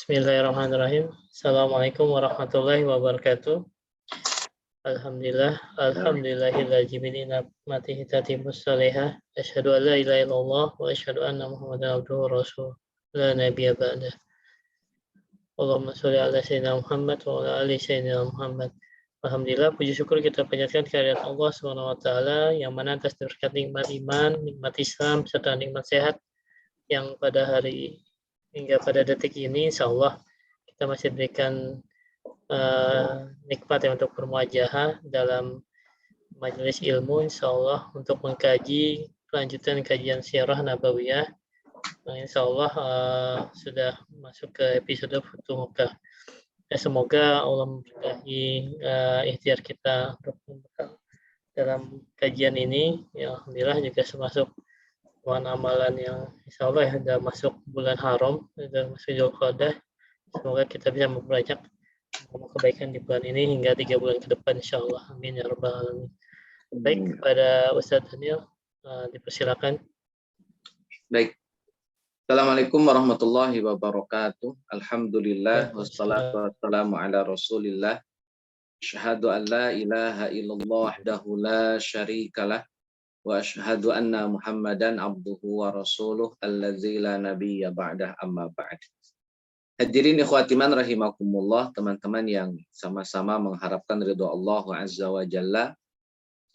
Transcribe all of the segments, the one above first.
Bismillahirrahmanirrahim. Assalamualaikum warahmatullahi wabarakatuh. Alhamdulillah, alhamdulillahilladzi bi ni'matihi tatimmus shalihah. Asyhadu an la ilaha illallah wa asyhadu anna Muhammadan abduhu wa rasuluh. La nabiyya ba'dah. Allahumma sholli ala sayyidina Muhammad wa ala ali sayyidina Muhammad. Alhamdulillah, puji syukur kita panjatkan kehadirat Allah Subhanahu wa taala yang mana atas berkat nikmat iman, nikmat Islam serta nikmat sehat yang pada hari hingga pada detik ini insyaallah kita masih berikan nikmat yang untuk bermuajahah dalam majelis ilmu insyaallah untuk mengkaji kelanjutan kajian sirah nabawiyah. Insyaallah sudah masuk ke episode Futuh Mekah. Semoga Allah memberkahi ikhtiar kita untuk dalam kajian ini. Ya, alhamdulillah juga termasuk amalan yang insyaallah ya, sudah masuk bulan haram, sudah masuk Zulqa'dah. Semoga kita bisa memperbanyak kebaikan di bulan ini hingga 3 bulan ke depan insyaallah. Amin ya rabbal alamin. Baik, kepada Ustaz Daniel dipersilakan. Baik. Assalamualaikum warahmatullahi wabarakatuh. Alhamdulillah wassalatu wassalamu ala Rasulillah. Asyhadu an la ilaha illallah wahdahu la syarikalah wa asyhadu anna Muhammadan abduhu wa rasuluh allazi la nabiyya ba'dah amma ba'd. Hadirin ikhwatiman rahimakumullah, teman-teman yang sama-sama mengharapkan ridho Allah Azza wa Jalla.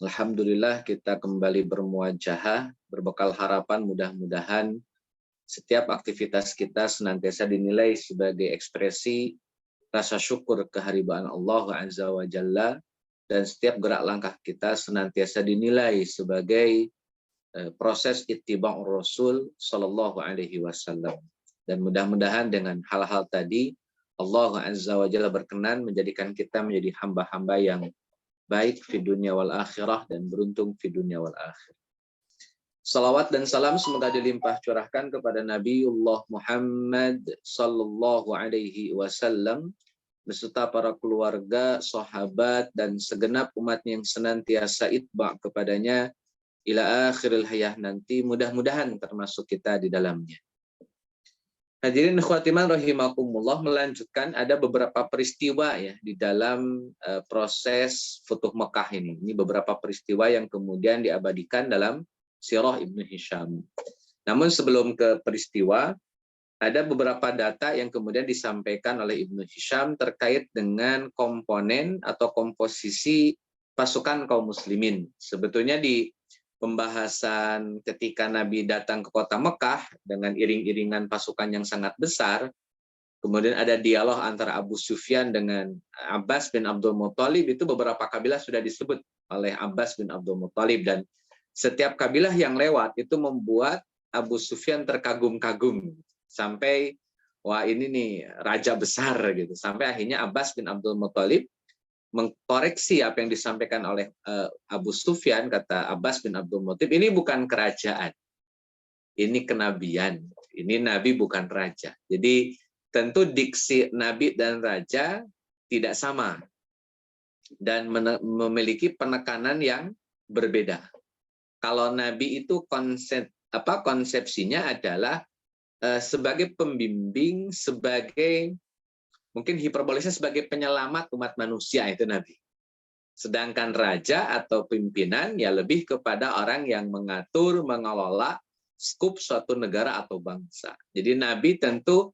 Alhamdulillah kita kembali bermuajahah berbekal harapan mudah-mudahan setiap aktivitas kita senantiasa dinilai sebagai ekspresi rasa syukur kehadiran Allah Azza wa Jalla, dan setiap gerak langkah kita senantiasa dinilai sebagai proses ittiba'ur Rasul sallallahu alaihi wasallam. Dan mudah-mudahan dengan hal-hal tadi Allah Azza wa Jalla berkenan menjadikan kita menjadi hamba-hamba yang baik di dunia wal akhirah dan beruntung di dunia wal akhirah. Salawat dan salam semoga dilimpah curahkan kepada Nabiullah Muhammad sallallahu alaihi wasallam beserta para keluarga, sahabat dan segenap umatnya yang senantiasa itba' kepadanya ila akhiril hayah nanti, mudah-mudahan termasuk kita di dalamnya. Hadirin ikhwatiman rahimakumullah, melanjutkan ada beberapa peristiwa ya di dalam proses Futuh Mekah ini. Ini beberapa peristiwa yang kemudian diabadikan dalam Sirah Ibnu Hisham. Namun sebelum ke peristiwa, ada beberapa data yang kemudian disampaikan oleh Ibnu Hisham terkait dengan komponen atau komposisi pasukan kaum muslimin. Sebetulnya di pembahasan ketika Nabi datang ke kota Mekah dengan iring-iringan pasukan yang sangat besar, kemudian ada dialog antara Abu Sufyan dengan Abbas bin Abdul Muthalib, itu beberapa kabilah sudah disebut oleh Abbas bin Abdul Muthalib, dan setiap kabilah yang lewat itu membuat Abu Sufyan terkagum-kagum sampai wah ini nih raja besar gitu, sampai akhirnya Abbas bin Abdul Muthalib mengkoreksi apa yang disampaikan oleh Abu Sufyan. Kata Abbas bin Abdul Muthalib, ini bukan kerajaan, ini kenabian, ini nabi bukan raja. Jadi tentu diksi nabi dan raja tidak sama dan memiliki penekanan yang berbeda. Kalau nabi itu konsepsinya adalah sebagai pembimbing, sebagai mungkin hiperbolisnya sebagai penyelamat umat manusia, itu nabi. Sedangkan raja atau pimpinan ya lebih kepada orang yang mengatur, mengelola skup suatu negara atau bangsa. Jadi nabi tentu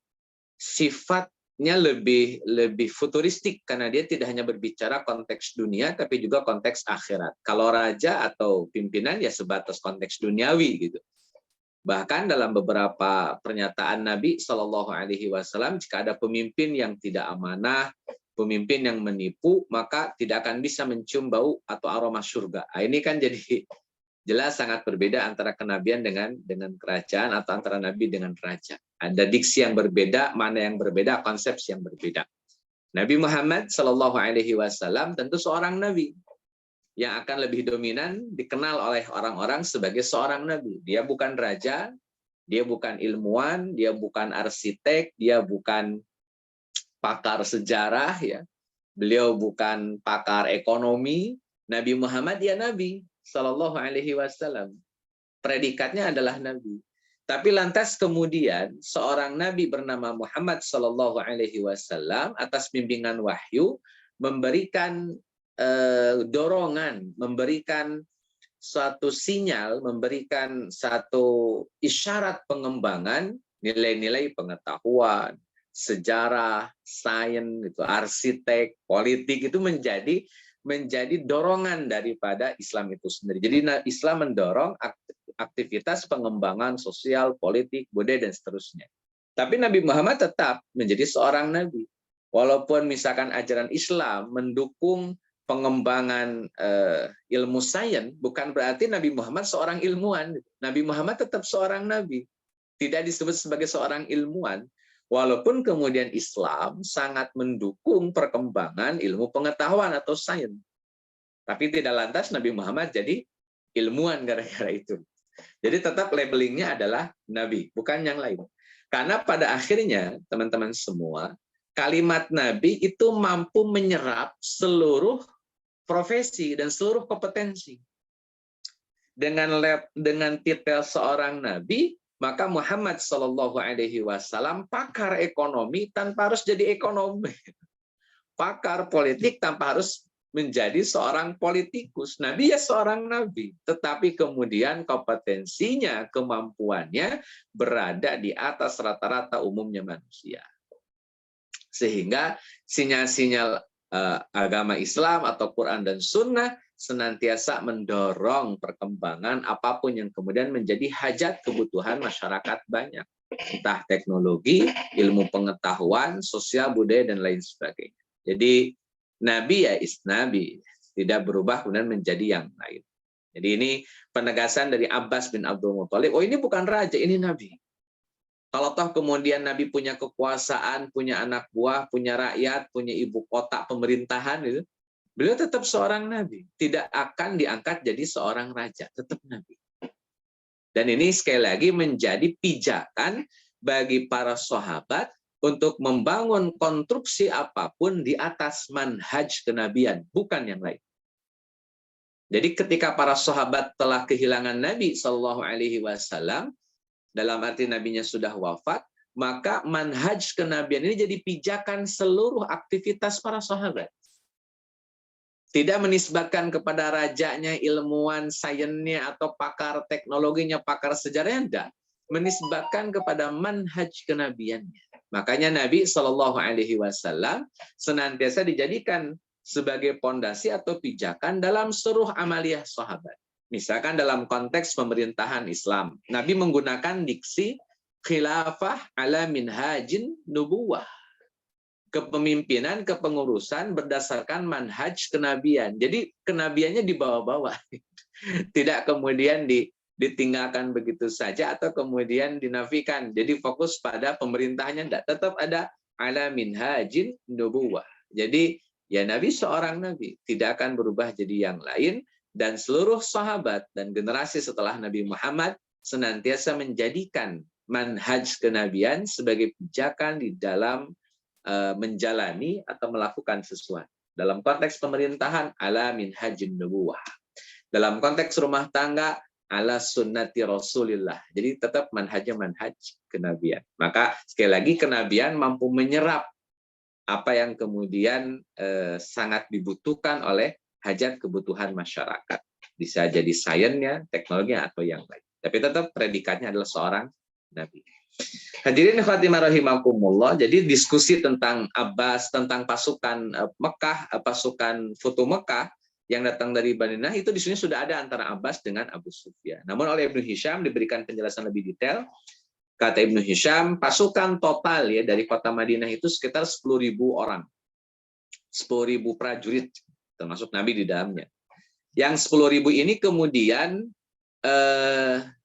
sifatnya lebih futuristik karena dia tidak hanya berbicara konteks dunia tapi juga konteks akhirat. Kalau raja atau pimpinan ya sebatas konteks duniawi gitu. Bahkan dalam beberapa pernyataan Nabi Shallallahu Alaihi Wasallam, jika ada pemimpin yang tidak amanah, pemimpin yang menipu, maka tidak akan bisa mencium bau atau aroma surga. Nah, ini kan jadi jelas sangat berbeda antara kenabian dengan kerajaan atau antara nabi dengan raja. Ada diksi yang berbeda, mana yang berbeda, konsepsi yang berbeda. Nabi Muhammad Shallallahu Alaihi Wasallam tentu seorang nabi yang akan lebih dominan dikenal oleh orang-orang sebagai seorang nabi. Dia bukan raja, dia bukan ilmuwan, dia bukan arsitek, dia bukan pakar sejarah, ya. Beliau bukan pakar ekonomi. Nabi Muhammad ya nabi Sallallahu Alaihi Wasallam. Predikatnya adalah nabi. Tapi lantas kemudian seorang nabi bernama Muhammad Shallallahu Alaihi Wasallam atas bimbingan wahyu memberikan dorongan, memberikan suatu sinyal, memberikan satu isyarat pengembangan nilai-nilai pengetahuan, sejarah, sains, itu arsitek, politik itu menjadi dorongan daripada Islam itu sendiri. Jadi Islam mendorong aktivitas pengembangan sosial, politik, budaya, dan seterusnya. Tapi Nabi Muhammad tetap menjadi seorang nabi. Walaupun misalkan ajaran Islam mendukung pengembangan ilmu sains, bukan berarti Nabi Muhammad seorang ilmuwan. Nabi Muhammad tetap seorang nabi. Tidak disebut sebagai seorang ilmuwan. Walaupun kemudian Islam sangat mendukung perkembangan ilmu pengetahuan atau sains. Tapi tidak lantas Nabi Muhammad jadi ilmuwan gara-gara itu. Jadi tetap labelingnya adalah nabi, bukan yang lain. Karena pada akhirnya, teman-teman semua, kalimat nabi itu mampu menyerap seluruh profesi dan seluruh kompetensi. Dengan titel seorang nabi, maka Muhammad Shallallahu Alaihi Wasallam pakar ekonomi tanpa harus jadi ekonomi, pakar politik tanpa harus menjadi seorang politikus. Nabi ya seorang nabi, tetapi kemudian kompetensinya, kemampuannya berada di atas rata-rata umumnya manusia. Sehingga sinyal-sinyal agama Islam atau Quran dan Sunnah senantiasa mendorong perkembangan apapun yang kemudian menjadi hajat kebutuhan masyarakat banyak. Entah teknologi, ilmu pengetahuan, sosial, budaya, dan lain sebagainya. Jadi Nabi ya Nabi, tidak berubah kemudian menjadi yang lain. Jadi ini penegasan dari Abbas bin Abdul Muthalib, oh ini bukan raja, ini Nabi. Kalau toh kemudian Nabi punya kekuasaan, punya anak buah, punya rakyat, punya ibu kota pemerintahan, itu, beliau tetap seorang Nabi. Tidak akan diangkat jadi seorang raja, tetap Nabi. Dan ini sekali lagi menjadi pijakan bagi para sahabat untuk membangun konstruksi apapun di atas manhaj kenabian, bukan yang lain. Jadi ketika para sahabat telah kehilangan Nabi Shallallahu Alaihi Wasallam, dalam arti nabinya sudah wafat, maka manhaj kenabian ini jadi pijakan seluruh aktivitas para sahabat. Tidak menisbatkan kepada rajanya, ilmuwan, sainsnya, atau pakar teknologinya, pakar sejarahnya, tidak. Menisbatkan kepada manhaj kenabiannya. Makanya Nabi Shallallahu Alaihi Wasallam senantiasa dijadikan sebagai pondasi atau pijakan dalam seluruh amaliyah sahabat. Misalkan dalam konteks pemerintahan Islam, Nabi menggunakan diksi khilafah ala minhajin nubuwah. Kepemimpinan, kepengurusan berdasarkan manhaj kenabian. Jadi kenabiannya dibawa-bawa. Tidak kemudian ditinggalkan begitu saja atau kemudian dinafikan. Jadi fokus pada pemerintahnya, tidak, tetap ada ala minhajin nubuwah. Jadi ya Nabi seorang nabi, tidak akan berubah jadi yang lain, dan seluruh sahabat dan generasi setelah Nabi Muhammad senantiasa menjadikan manhaj kenabian sebagai pijakan di dalam menjalani atau melakukan sesuatu. Dalam konteks pemerintahan ala minhajin nubuwah. Dalam konteks rumah tangga ala sunnati Rasulillah. Jadi tetap manhajnya manhaj kenabian. Maka sekali lagi kenabian mampu menyerap apa yang kemudian sangat dibutuhkan oleh hajat kebutuhan masyarakat. Bisa jadi sainsnya, teknologinya, atau yang lain. Tapi tetap predikatnya adalah seorang nabi. Hadirin khatimah rahimakumullah. Jadi diskusi tentang Abbas, tentang pasukan Mekah, pasukan Futuh Mekah yang datang dari Bani Nahr itu di sini sudah ada antara Abbas dengan Abu Sufyan. Namun oleh Ibnu Hisham diberikan penjelasan lebih detail. Kata Ibnu Hisham, pasukan total ya dari kota Madinah itu sekitar 10.000 orang. 10.000 prajurit, termasuk Nabi di dalamnya. Yang 10.000 ini kemudian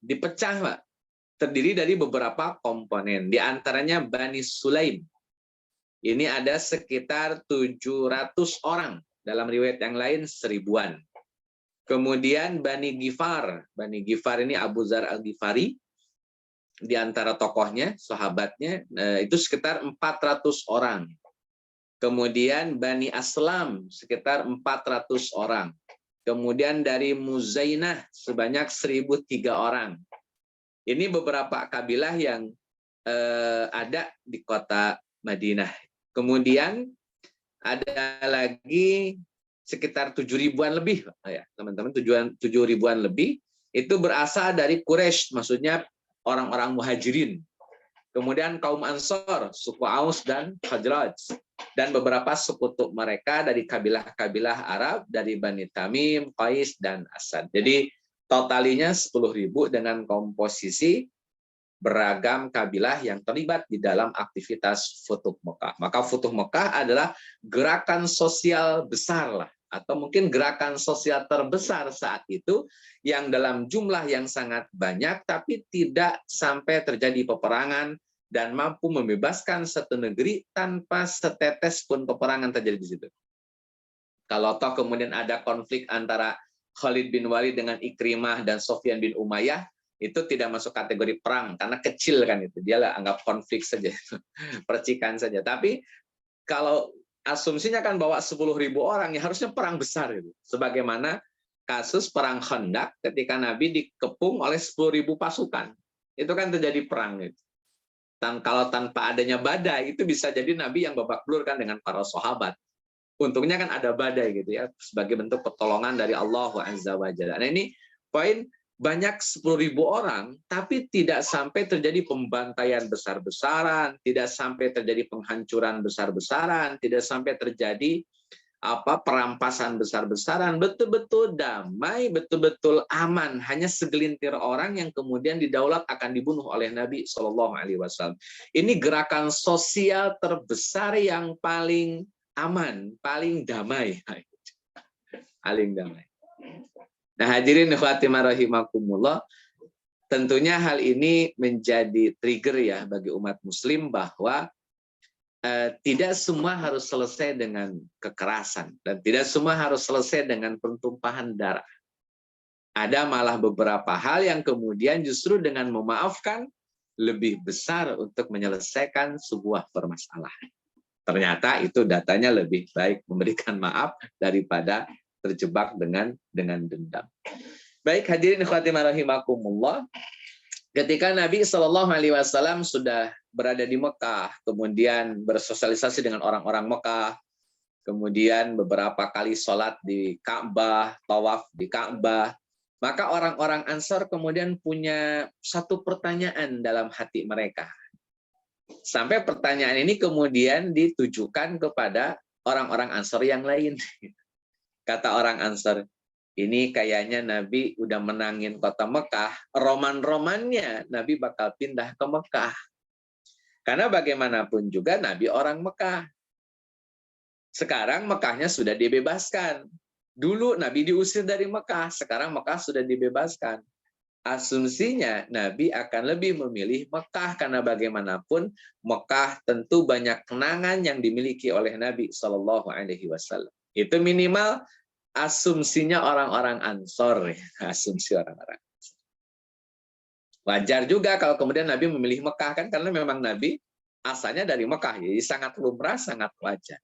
dipecah, Pak. Terdiri dari beberapa komponen. Di antaranya Bani Sulaim. Ini ada sekitar 700 orang. Dalam riwayat yang lain 1000-an. Kemudian Bani Ghifar. Bani Ghifar ini Abu Dzar Al-Ghifari. Di antara tokohnya, sahabatnya, itu sekitar 400 orang. Kemudian Bani Aslam sekitar 400 orang. Kemudian dari Muzainah sebanyak 1003 orang. Ini beberapa kabilah yang ada di kota Madinah. Kemudian ada lagi sekitar 7.000-an lebih, ya teman-teman, 7.000-an lebih itu berasal dari Quraisy, maksudnya orang-orang muhajirin. Kemudian kaum Ansor, suku Aus dan Khazraj, dan beberapa sekutu mereka dari kabilah-kabilah Arab, dari Bani Tamim, Qais, dan Asad. Jadi totalinya 10.000 dengan komposisi beragam kabilah yang terlibat di dalam aktivitas Futuh Mekah. Maka Futuh Mekah adalah gerakan sosial besar lah, atau mungkin gerakan sosial terbesar saat itu yang dalam jumlah yang sangat banyak tapi tidak sampai terjadi peperangan dan mampu membebaskan satu negeri tanpa setetes pun peperangan terjadi di situ. Kalau toh kemudian ada konflik antara Khalid bin Walid dengan Ikrimah dan Sofyan bin Umayyah, itu tidak masuk kategori perang karena kecil kan itu, dia lah anggap konflik saja, percikan saja. Tapi kalau asumsinya kan bawa 10.000 orang, ya harusnya perang besar itu. Sebagaimana kasus perang Khandaq ketika Nabi dikepung oleh 10.000 pasukan, itu kan terjadi perang itu. Dan kalau tanpa adanya badai itu bisa jadi Nabi yang babak belur kan dengan para sahabat. Untungnya kan ada badai gitu ya, sebagai bentuk pertolongan dari Allah Azza wa Jalla. Nah ini poin, banyak 10.000 orang, tapi tidak sampai terjadi pembantaian besar-besaran, tidak sampai terjadi penghancuran besar-besaran, tidak sampai terjadi perampasan besar-besaran, betul-betul damai, betul-betul aman. Hanya segelintir orang yang kemudian didaulat akan dibunuh oleh Nabi Shallallahu Alaihi Wasallam. Ini gerakan sosial terbesar yang paling aman, paling damai, paling damai. Nah, hadirin khawatimah rahimakumullah, tentunya hal ini menjadi trigger ya bagi umat muslim bahwa tidak semua harus selesai dengan kekerasan dan tidak semua harus selesai dengan pertumpahan darah. Ada malah beberapa hal yang kemudian justru dengan memaafkan lebih besar untuk menyelesaikan sebuah permasalahan. Ternyata itu datanya lebih baik memberikan maaf daripada terjebak dengan dendam. Baik, hadirin khawatimah rahimakumullah, ketika Nabi Shallallahu Alaihi Wasallam sudah berada di Mekah, kemudian bersosialisasi dengan orang-orang Mekah, kemudian beberapa kali sholat di Ka'bah, tawaf di Ka'bah, maka orang-orang Ansar kemudian punya satu pertanyaan dalam hati mereka. Sampai pertanyaan ini kemudian ditujukan kepada orang-orang Ansar yang lain. Kata orang Ansar, ini kayaknya Nabi udah menangin kota Mekah, roman-romannya Nabi bakal pindah ke Mekah. Karena bagaimanapun juga Nabi orang Mekah. Sekarang Mekahnya sudah dibebaskan. Dulu Nabi diusir dari Mekah, sekarang Mekah sudah dibebaskan. Asumsinya Nabi akan lebih memilih Mekah karena bagaimanapun Mekah tentu banyak kenangan yang dimiliki oleh Nabi Shallallahu Alaihi Wasallam. Itu minimal asumsinya orang-orang Ansor, asumsi orang-orang. Wajar juga kalau kemudian Nabi memilih Mekah kan karena memang Nabi asalnya dari Mekah, jadi sangat lumrah, sangat wajar.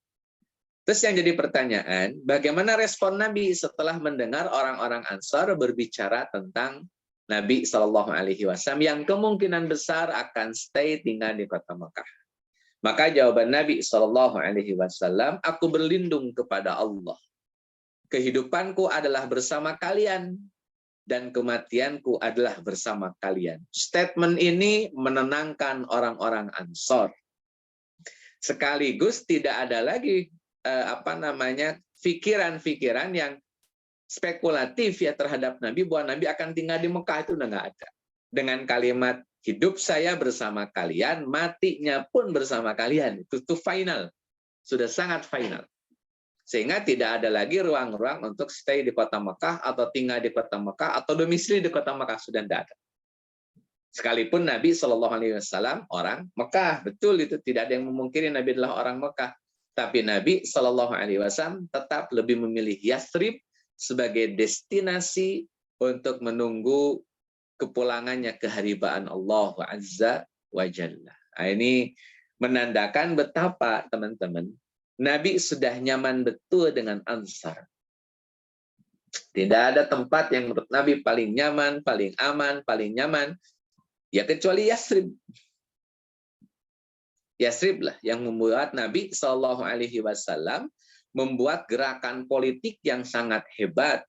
Terus yang jadi pertanyaan, bagaimana respon Nabi setelah mendengar orang-orang Ansor berbicara tentang Nabi Shallallahu Alaihi Wasallam yang kemungkinan besar akan stay tinggal di kota Mekah? Maka jawaban Nabi Shallallahu Alaihi Wasallam, aku berlindung kepada Allah. Kehidupanku adalah bersama kalian dan kematianku adalah bersama kalian. Statement ini menenangkan orang-orang Ansor. Sekaligus tidak ada lagi pikiran-pikiran yang spekulatif ya terhadap Nabi bahwa Nabi akan tinggal di Mekah, itu udah nggak ada. Dengan kalimat hidup saya bersama kalian, matinya pun bersama kalian. Itu final. Sudah sangat final. Sehingga tidak ada lagi ruang-ruang untuk stay di kota Mekah atau tinggal di kota Mekah atau domisili di kota Mekah, sudah tidak ada. Sekalipun Nabi Shallallahu Alaihi Wasallam orang Mekah, betul itu tidak ada yang memungkiri Nabi adalah orang Mekah. Tapi Nabi Shallallahu Alaihi Wasallam tetap lebih memilih Yathrib sebagai destinasi untuk menunggu kepulangannya keharibaan Allah Azza wa Jalla. Nah, ini menandakan betapa teman-teman Nabi sudah nyaman betul dengan Ansar. Tidak ada tempat yang menurut Nabi paling nyaman, paling aman, paling nyaman Ya kecuali Yasrib. Yasrib lah yang membuat Nabi Shallallahu Alaihi Wasallam membuat gerakan politik yang sangat hebat,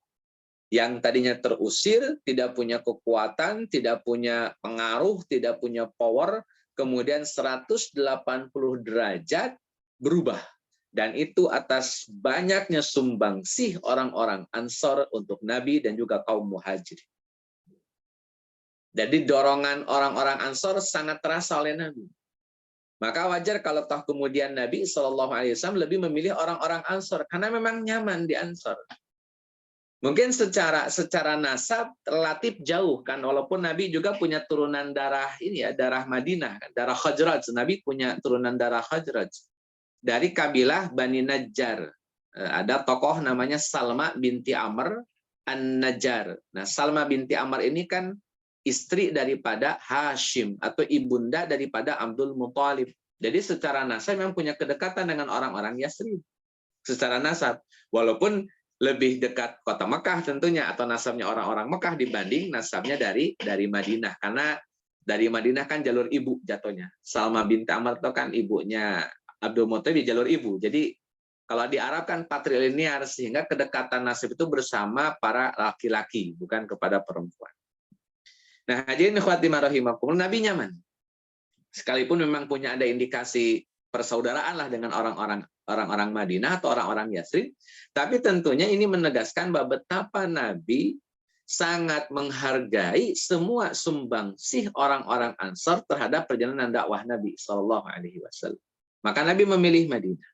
yang tadinya terusir, tidak punya kekuatan, tidak punya pengaruh, tidak punya power, kemudian 180 derajat berubah. Dan itu atas banyaknya sumbangsih orang-orang Ansor untuk Nabi dan juga kaum Muhajirin. Jadi dorongan orang-orang Ansor sangat terasa oleh Nabi. Maka wajar kalau toh kemudian Nabi SAW lebih memilih orang-orang Ansor karena memang nyaman di Ansor. Mungkin secara nasab relatif jauh kan, walaupun Nabi juga punya turunan darah ini ya, darah Madinah, darah Khazraj. Nabi punya turunan darah Khazraj dari kabilah Bani Najjar. Ada tokoh namanya Salma binti Amr An-Najjar. Nah, Salma binti Amr ini kan istri daripada Hashim atau ibunda daripada Abdul Muthalib. Jadi secara nasab memang punya kedekatan dengan orang-orang Yasrib. Secara nasab, walaupun lebih dekat kota Mekah tentunya atau nasabnya orang-orang Mekah dibanding nasabnya dari Madinah, karena dari Madinah kan jalur ibu jatuhnya. Salma binti Amr itu kan ibunya Abdul Muthalib di jalur ibu. Jadi kalau di Arab kan patrilinear sehingga kedekatan nasab itu bersama para laki-laki bukan kepada perempuan. Nah, hadirin khawatimah rahimakumullah, Nabi nyaman. Sekalipun memang punya ada indikasi persaudaraan lah dengan orang-orang Madinah atau orang-orang Yasrib, tapi tentunya ini menegaskan bahwa betapa Nabi sangat menghargai semua sumbangsih orang-orang Ansar terhadap perjalanan dakwah Nabi Shallallahu Alaihi Wasallam. Maka Nabi memilih Madinah.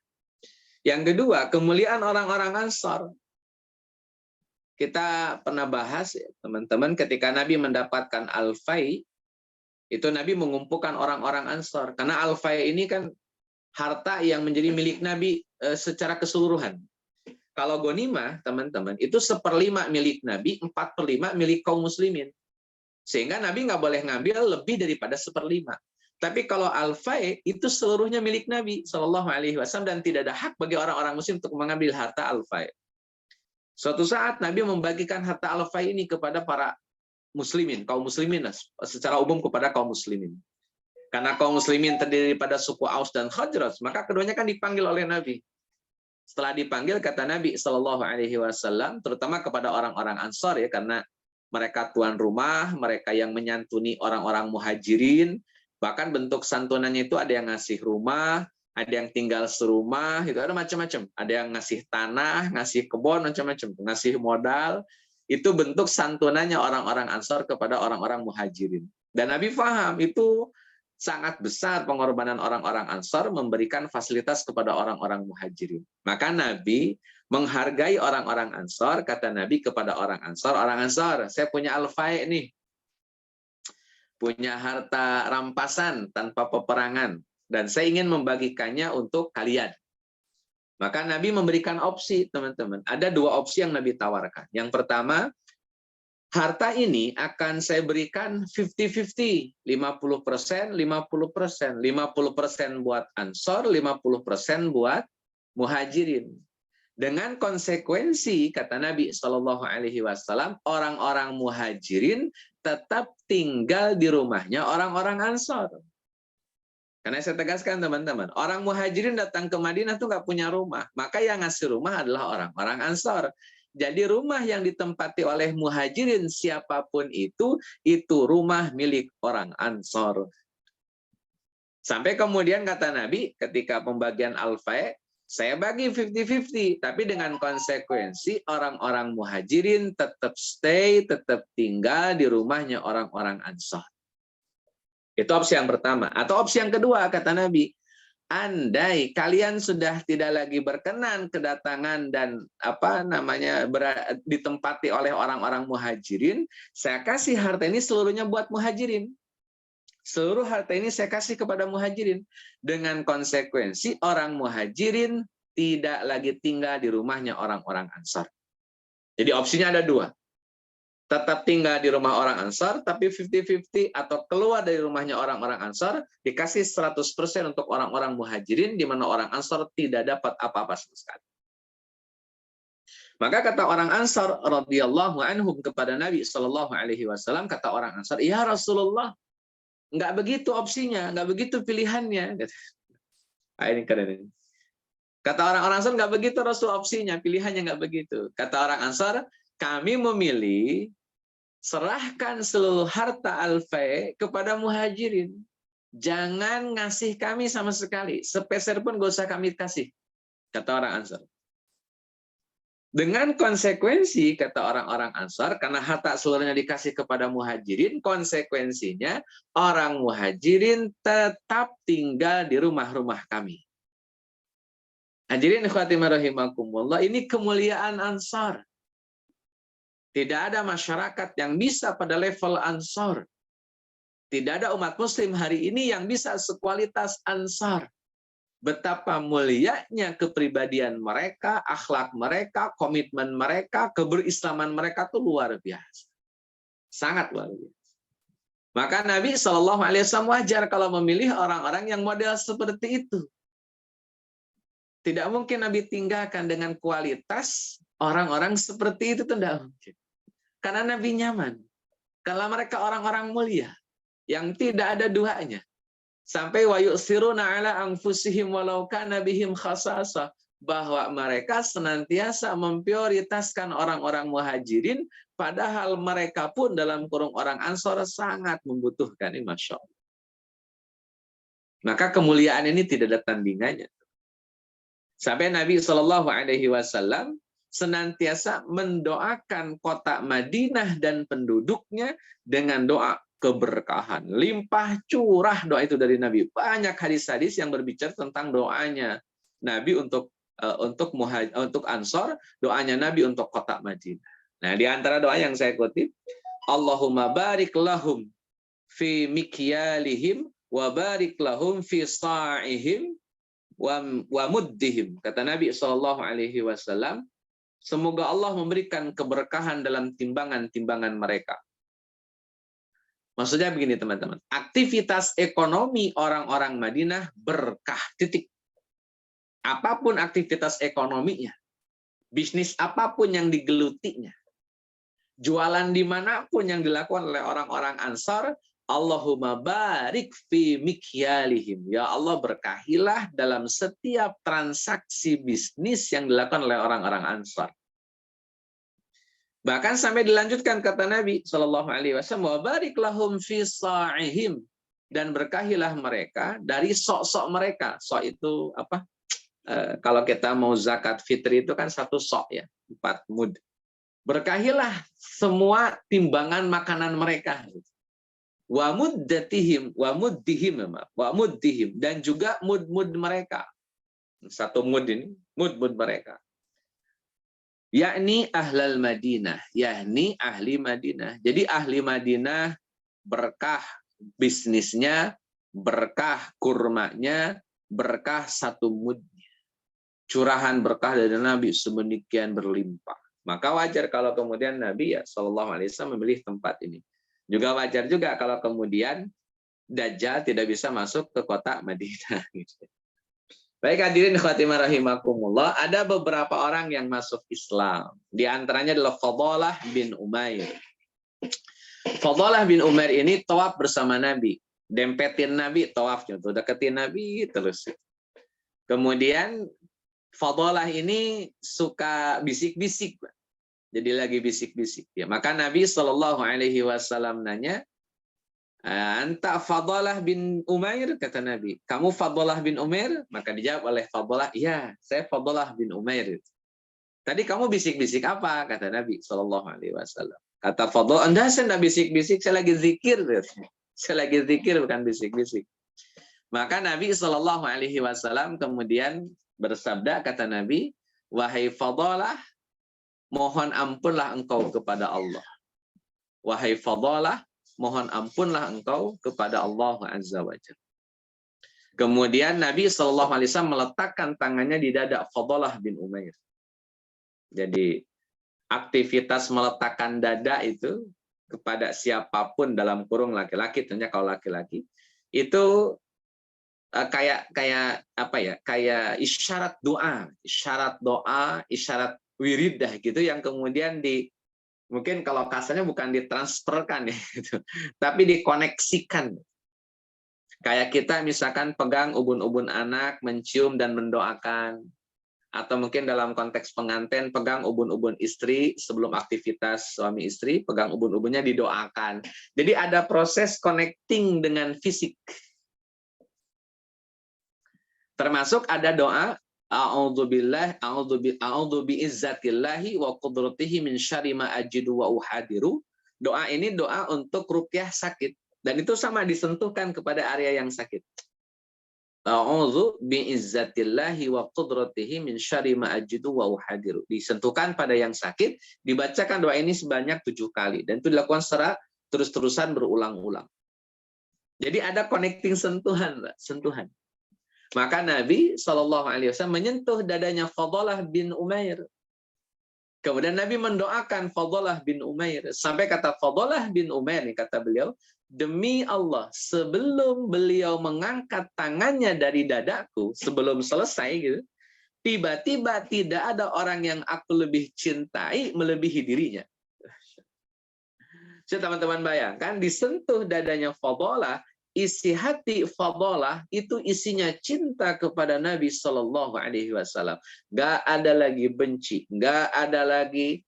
Yang kedua, kemuliaan orang-orang Ansar. Kita pernah bahas ya, teman-teman, ketika Nabi mendapatkan Al-Fai, itu Nabi mengumpulkan orang-orang Ansar. Karena Al-Fai ini kan harta yang menjadi milik Nabi secara keseluruhan. Kalau Ghanimah, teman-teman, itu 1/5 milik Nabi, 4/5 milik kaum muslimin. Sehingga Nabi nggak boleh ngambil lebih daripada 1/5. Tapi kalau Al-Fai, itu seluruhnya milik Nabi Shallallahu Alaihi Wasallam dan tidak ada hak bagi orang-orang muslim untuk mengambil harta Al-Fai. Suatu saat Nabi membagikan harta Al-Fai ini kepada para muslimin, kaum muslimin secara umum kepada kaum muslimin. Karena kaum muslimin terdiri daripada suku Aus dan Khazraj, maka keduanya kan dipanggil oleh Nabi. Setelah dipanggil, kata Nabi Shallallahu Alaihi Wasallam, terutama kepada orang-orang Ansar ya, karena mereka tuan rumah, mereka yang menyantuni orang-orang Muhajirin, bahkan bentuk santunannya itu ada yang ngasih rumah, ada yang tinggal serumah, itu ada macam-macam. Ada yang ngasih tanah, ngasih kebun, macam-macam, ngasih modal. Itu bentuk santunannya orang-orang Ansar kepada orang-orang Muhajirin. Dan Nabi paham itu sangat besar pengorbanan orang-orang Ansar memberikan fasilitas kepada orang-orang Muhajirin. Maka Nabi menghargai orang-orang Ansar, kata Nabi kepada orang Ansar, saya punya Al-Fai nih. Punya harta rampasan tanpa peperangan. Dan saya ingin membagikannya untuk kalian. Maka Nabi memberikan opsi, teman-teman. Ada 2 opsi yang Nabi tawarkan. Yang pertama, harta ini akan saya berikan 50-50. 50%, 50%. 50% buat Ansor, 50% buat Muhajirin. Dengan konsekuensi, kata Nabi SAW, orang-orang Muhajirin tetap tinggal di rumahnya orang-orang Ansor. Karena saya tegaskan teman-teman, orang Muhajirin datang ke Madinah tuh nggak punya rumah. Maka yang ngasih rumah adalah orang-orang Ansar. Jadi rumah yang ditempati oleh Muhajirin siapapun itu rumah milik orang Ansar. Sampai kemudian kata Nabi ketika pembagian Al-Fai, saya bagi 50-50. Tapi dengan konsekuensi orang-orang Muhajirin tetap stay, tetap tinggal di rumahnya orang-orang Ansar. Itu opsi yang pertama. Atau opsi yang kedua, kata Nabi, andai kalian sudah tidak lagi berkenan kedatangan dan ditempati oleh orang-orang Muhajirin, saya kasih harta ini seluruhnya buat Muhajirin. Seluruh harta ini saya kasih kepada Muhajirin. Dengan konsekuensi orang Muhajirin tidak lagi tinggal di rumahnya orang-orang Ansar. Jadi opsinya ada 2. Tetap tinggal di rumah orang Ansar, tapi 50-50, atau keluar dari rumahnya orang-orang Ansar, dikasih 100% untuk orang-orang Muhajirin, di mana orang Ansar tidak dapat apa-apa sama sekali. Maka kata orang Ansar radhiyallahu anhum kepada Nabi Shallallahu Alaihi Wasallam, kata orang Ansar, ya Rasulullah, nggak begitu opsinya, nggak begitu pilihannya. Ini keren ini. Kata orang Ansor, nggak begitu Rasul opsinya, pilihannya nggak begitu. Kata orang Ansor, kami memilih serahkan seluruh harta al-fai kepada muhajirin. Jangan ngasih kami sama sekali, sepeser pun gak usah kami kasih. Kata orang Ansor. Dengan konsekuensi, kata orang-orang Ansar, karena harta seluruhnya dikasih kepada muhajirin, konsekuensinya orang muhajirin tetap tinggal di rumah-rumah kami. Hadirin khatimah rahimakumullah, ini kemuliaan Ansar. Tidak ada masyarakat yang bisa pada level Ansar. Tidak ada umat muslim hari ini yang bisa sekualitas Ansar. Betapa mulianya kepribadian mereka, akhlak mereka, komitmen mereka, keberislaman mereka itu luar biasa. Sangat luar biasa. Maka Nabi SAW wajar kalau memilih orang-orang yang model seperti itu. Tidak mungkin Nabi tinggalkan dengan kualitas orang-orang seperti itu, tidak mungkin. Karena Nabi nyaman. Kalau mereka orang-orang mulia, yang tidak ada duanya. Sampai wa yu'siruna ala anfusihim walau kana bihim khasasah, bahwa mereka senantiasa memprioritaskan orang-orang muhajirin padahal mereka pun dalam kurung orang Ansor sangat membutuhkan. Ini Masya Allah. Maka kemuliaan ini tidak ada tandingannya. Sampai Nabi SAW senantiasa mendoakan kota Madinah dan penduduknya dengan doa keberkahan, limpah curah doa itu dari Nabi. Banyak hadis-hadis yang berbicara tentang doanya Nabi untuk Ansor, doanya Nabi untuk kota Madinah. Nah, di antara doa yang saya kutip, Allahumma barik lahum fi mikyalihim wa barik lahum fi sa'ihim wa muddihim. Kata Nabi SAW, semoga Allah memberikan keberkahan dalam timbangan-timbangan mereka. Maksudnya begini teman-teman, aktivitas ekonomi orang-orang Madinah berkah, titik. Apapun aktivitas ekonominya, bisnis apapun yang digelutinya, jualan dimanapun yang dilakukan oleh orang-orang Ansar, Allahumma barik fi mikyalihim. Ya Allah, berkahilah dalam setiap transaksi bisnis yang dilakukan oleh orang-orang Ansar. Bahkan sampai dilanjutkan kata Nabi SAW, wa barik lahum fi sa'ihim, dan berkahilah mereka dari sok-sok mereka. Sok itu apa? Kalau kita mau zakat fitri itu kan 1 sok ya, 4 mud. Berkahilah semua timbangan makanan mereka. Wa muddihim, dan juga mud-mud mereka. 1 mud ini, mud-mud mereka. Yakni ahlal Madinah, yakni ahli Madinah. Jadi ahli Madinah berkah bisnisnya, berkah kurmanya, berkah 1 mudnya. Curahan berkah dari Nabi sedemikian berlimpah. Maka wajar kalau kemudian Nabi SAW memilih tempat ini. Juga wajar juga kalau kemudian Dajjal tidak bisa masuk ke kota Madinah. Baik hadirin khatimah rahimakumullah, ada beberapa orang yang masuk Islam. Di antaranya adalah Fadalah bin Umair. Fadalah bin Umair ini tawaf bersama Nabi. Dempetin Nabi, tawafnya tuh deketin Nabi terus. Kemudian Fadalah ini suka bisik-bisik. Jadi lagi bisik-bisik. Ya, maka Nabi SAW nanya, anta Fadalah bin Umair, kata Nabi. Kamu Fadalah bin Umair? Maka dijawab oleh Fadalah, iya, saya Fadalah bin Umair. Tadi kamu bisik-bisik apa? Kata Nabi SAW. Kata Fadalah, anda saya tidak bisik-bisik, saya lagi zikir. Saya lagi zikir, bukan bisik-bisik. Maka Nabi SAW kemudian bersabda, kata Nabi, wahai Fadalah, mohon ampunlah engkau kepada Allah. Wahai Fadalah, mohon ampunlah engkau kepada Allah Azza wa Jalla. Kemudian Nabi SAW meletakkan tangannya di dada Fadalah bin Umair. Jadi aktivitas meletakkan dada itu kepada siapapun dalam kurung laki-laki, tentunya kalau laki-laki itu kayak apa ya? Kayak isyarat doa, isyarat wiridah gitu yang kemudian mungkin kalau kasarnya bukan ditransferkan ya gitu, tapi dikoneksikan. Kayak kita misalkan pegang ubun-ubun anak, mencium dan mendoakan. Atau mungkin dalam konteks pengantin, pegang ubun-ubun istri sebelum aktivitas suami istri, pegang ubun-ubunnya didoakan. Jadi ada proses connecting dengan fisik. Termasuk ada doa, a'udzu bi'izzatillahi wa qudratihi min syarri ma ajidu wa uhadiru. Doa ini doa untuk ruqyah sakit. Dan itu sama disentuhkan kepada area yang sakit. A'udzu bi'izzatillahi wa qudratihi min syarri ma ajidu wa uhadiru. Disentuhkan pada yang sakit, dibacakan doa ini sebanyak 7 kali. Dan itu dilakukan secara terus-terusan berulang-ulang. Jadi ada connecting sentuhan, sentuhan. Maka Nabi SAW menyentuh dadanya Fadalah bin Umair. Kemudian Nabi mendoakan Fadalah bin Umair. Sampai kata Fadalah bin Umair, kata beliau, demi Allah, sebelum beliau mengangkat tangannya dari dadaku, sebelum selesai, gitu, tiba-tiba tidak ada orang yang aku lebih cintai melebihi dirinya. So, teman-teman bayangkan, disentuh dadanya Fadalah, isi hati Fadalah itu isinya cinta kepada Nabi Shallallahu Alaihi Wasallam. Gak ada lagi benci, gak ada lagi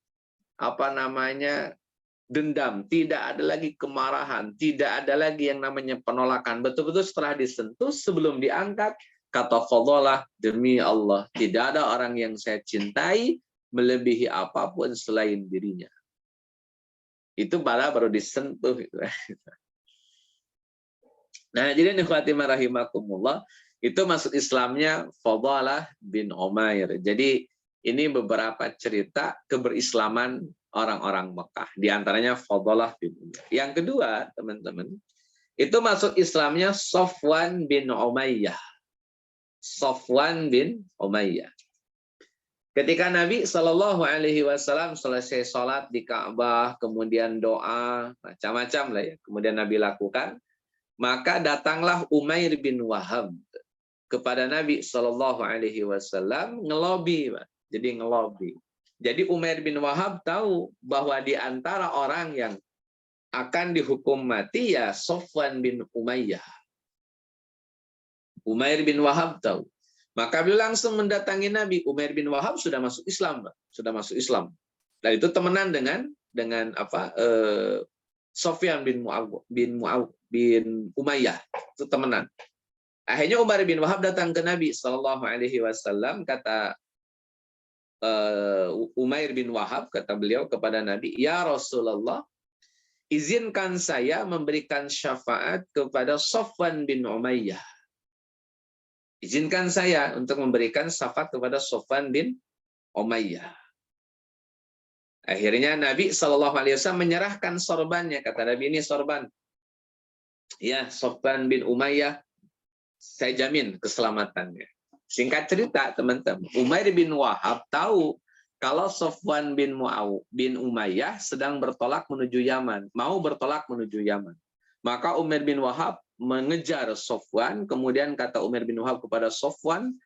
dendam, tidak ada lagi kemarahan, tidak ada lagi yang namanya penolakan. Betul-betul setelah disentuh, sebelum diangkat, kata Fadalah, demi Allah, tidak ada orang yang saya cintai melebihi apapun selain dirinya. Itu baru disentuh. Nah, jadi ikhwatimah rahimakumullah, itu masuk Islamnya Fadalah bin Umair. Jadi ini beberapa cerita keberislaman orang-orang Mekah. Di antaranya Fadalah bin Umair. Yang kedua, teman-teman, itu masuk Islamnya Safwan bin Umayyah. Safwan bin Umayyah. Ketika Nabi Shallallahu Alaihi Wasallam selesai sholat di Ka'bah, kemudian doa, macam-macam lah ya, kemudian Nabi lakukan, maka datanglah Umair bin Wahab kepada Nabi Shallallahu Alaihi Wasallam ngelobi, jadi ngelobi. Jadi Umair bin Wahab tahu bahwa di antara orang yang akan dihukum mati ya Safwan bin Umayyah. Umair bin Wahab tahu. Maka beliau langsung mendatangi Nabi. Umair bin Wahab sudah masuk Islam, sudah masuk Islam. Dan itu temenan dengan Sufyan bin Umayyah, itu temenan. Akhirnya Umar bin Wahab datang ke Nabi Shallallahu Alaihi Wasallam, kata Umair bin Wahab, kata beliau kepada Nabi, ya Rasulullah, izinkan saya memberikan syafaat kepada Safwan bin Umayyah. Izinkan saya untuk memberikan syafaat kepada Safwan bin Umayyah. Akhirnya Nabi SAW menyerahkan sorbannya. Kata Nabi, ini sorban. Ya, Safwan bin Umayyah, saya jamin keselamatannya. Singkat cerita, teman-teman, Umair bin Wahab tahu kalau Safwan bin Umayyah sedang bertolak menuju Yaman. Mau bertolak menuju Yaman. Maka Umair bin Wahab mengejar Safwan, kemudian kata Umar bin Wahab kepada Safwan,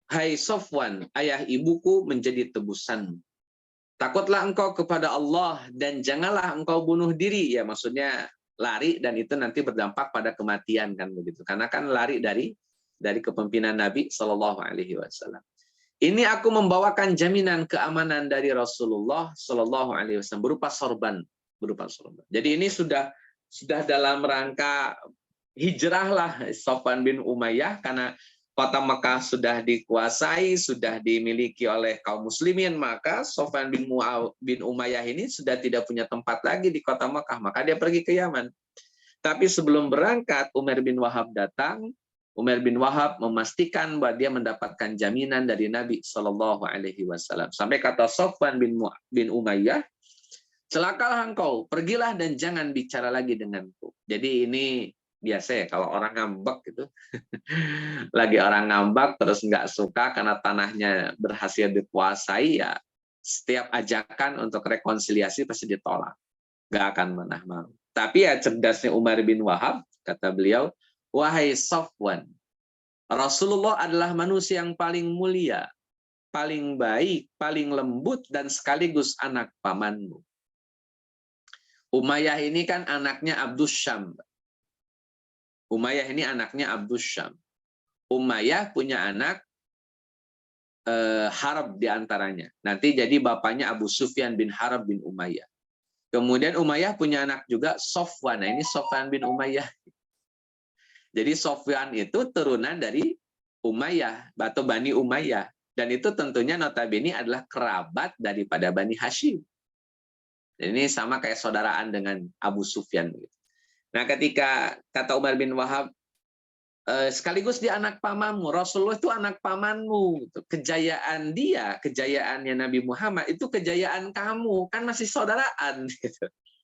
hai Safwan, ayah ibuku menjadi tebusanmu. Takutlah engkau kepada Allah dan janganlah engkau bunuh diri. Ya, maksudnya lari dan itu nanti berdampak pada kematian, kan begitu. Karena kan lari dari kepemimpinan Nabi Shallallahu Alaihi Wasallam. Ini aku membawakan jaminan keamanan dari Rasulullah Shallallahu Alaihi Wasallam berupa sorban. Jadi ini sudah dalam rangka hijrah lah Safwan bin Umayyah, karena kota Mekah sudah dikuasai, sudah dimiliki oleh kaum muslimin, maka Safwan bin Umayyah ini sudah tidak punya tempat lagi di kota Mekah, maka dia pergi ke Yaman. Tapi sebelum berangkat, Umar bin Wahab datang. Umar bin Wahab memastikan bahwa dia mendapatkan jaminan dari Nabi Shallallahu Alaihi Wasallam. Sampai kata Safwan bin Umayyah, celakalah engkau, pergilah dan jangan bicara lagi denganku. Jadi ini biasa ya, kalau orang ngambek gitu, lagi orang ngambek terus nggak suka karena tanahnya berhasil dikuasai, ya setiap ajakan untuk rekonsiliasi pasti ditolak, nggak akan pernah mau. Tapi ya cerdasnya Umar bin Wahab, kata beliau, wahai Safwan, Rasulullah adalah manusia yang paling mulia, paling baik, paling lembut, dan sekaligus anak pamanmu. Umayyah ini kan anaknya Abdus Syam. Umayyah ini anaknya Abdus Syam. Umayyah punya anak Harb diantaranya. Nanti jadi bapaknya Abu Sufyan bin Harb bin Umayyah. Kemudian Umayyah punya anak juga Sofwan. Nah, ini Sofwan bin Umayyah. Jadi Sofwan itu turunan dari Umayyah atau Bani Umayyah. Dan itu tentunya notabene adalah kerabat daripada Bani Hashim. Ini sama kayak saudaraan dengan Abu Sufyan. Nah, ketika kata Umar bin Wahab, sekaligus dia anak pamanmu, Rasulullah itu anak pamanmu. Kejayaan dia, kejayaannya Nabi Muhammad itu kejayaan kamu, kan masih saudaraan.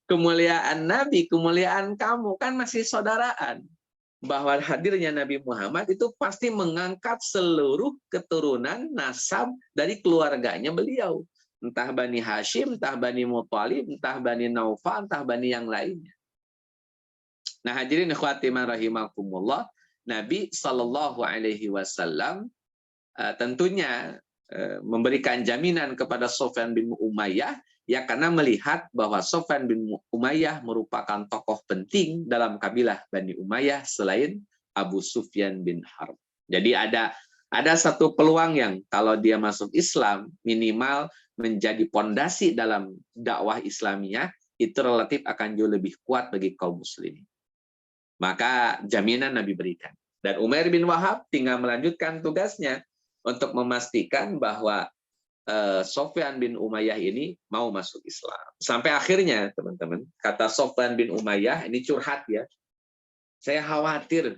Kemuliaan Nabi, kemuliaan kamu, kan masih saudaraan. Bahwa hadirnya Nabi Muhammad itu pasti mengangkat seluruh keturunan nasab dari keluarganya beliau. Entah Bani Hashim, entah Bani Muthalib, entah Bani Naufal, entah Bani yang lainnya. Nah, hadirin ikhwati rahimakumullah, Nabi Shallallahu Alaihi Wasallam tentunya memberikan jaminan kepada Sofyan bin Umayyah, ya karena melihat bahwa Sofyan bin Umayyah merupakan tokoh penting dalam kabilah Bani Umayyah selain Abu Sufyan bin Harb. Jadi ada satu peluang yang kalau dia masuk Islam minimal menjadi pondasi dalam dakwah Islamiyah, itu relatif akan jauh lebih kuat bagi kaum muslimin. Maka jaminan Nabi berikan. Dan Umar bin Wahab tinggal melanjutkan tugasnya untuk memastikan bahwa Sofyan bin Umayyah ini mau masuk Islam. Sampai akhirnya, teman-teman, kata Sofyan bin Umayyah, ini curhat ya, saya khawatir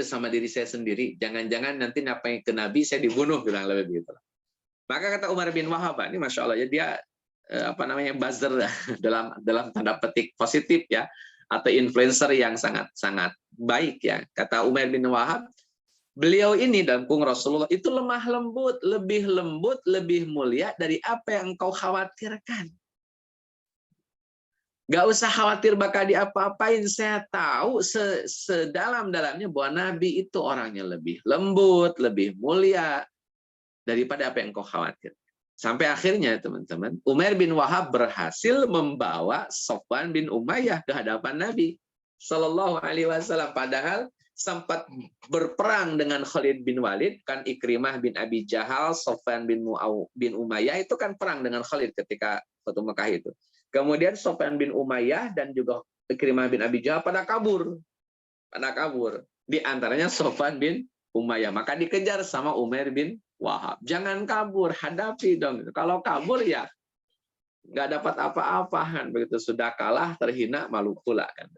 sama diri saya sendiri, jangan-jangan nanti napai ke Nabi, saya dibunuh, bilang lebih begitu. Maka kata Umar bin Wahab, ini Masya Allah, ya dia buzzer dalam tanda petik positif ya, atau influencer yang sangat baik ya. Kata Umar bin Wahab, beliau ini dalam punggung Rasulullah itu lemah lembut, lebih mulia dari apa yang engkau khawatirkan. Gak usah khawatir bakal diapa-apain. Saya tahu sedalam-dalamnya bahwa Nabi itu orangnya lebih lembut, lebih mulia daripada apa yang engkau khawatir. Sampai akhirnya teman-teman, Umar bin Wahab berhasil membawa Sofwan bin Umayyah ke hadapan Nabi Shallallahu Alaihi Wasallam. Padahal sempat berperang dengan Khalid bin Walid, kan Ikrimah bin Abi Jahal, Sofwan bin Umayyah itu kan perang dengan Khalid ketika Fatu Mekah itu. Kemudian Sofwan bin Umayyah dan juga Ikrimah bin Abi Jahal pada kabur. Di antaranya Sofwan bin Umayyah. Maka dikejar sama Umar bin Wahab. Jangan kabur, hadapi dong. Kalau kabur ya nggak dapat apa-apa kan. Begitu sudah kalah, terhina, malu pula kan.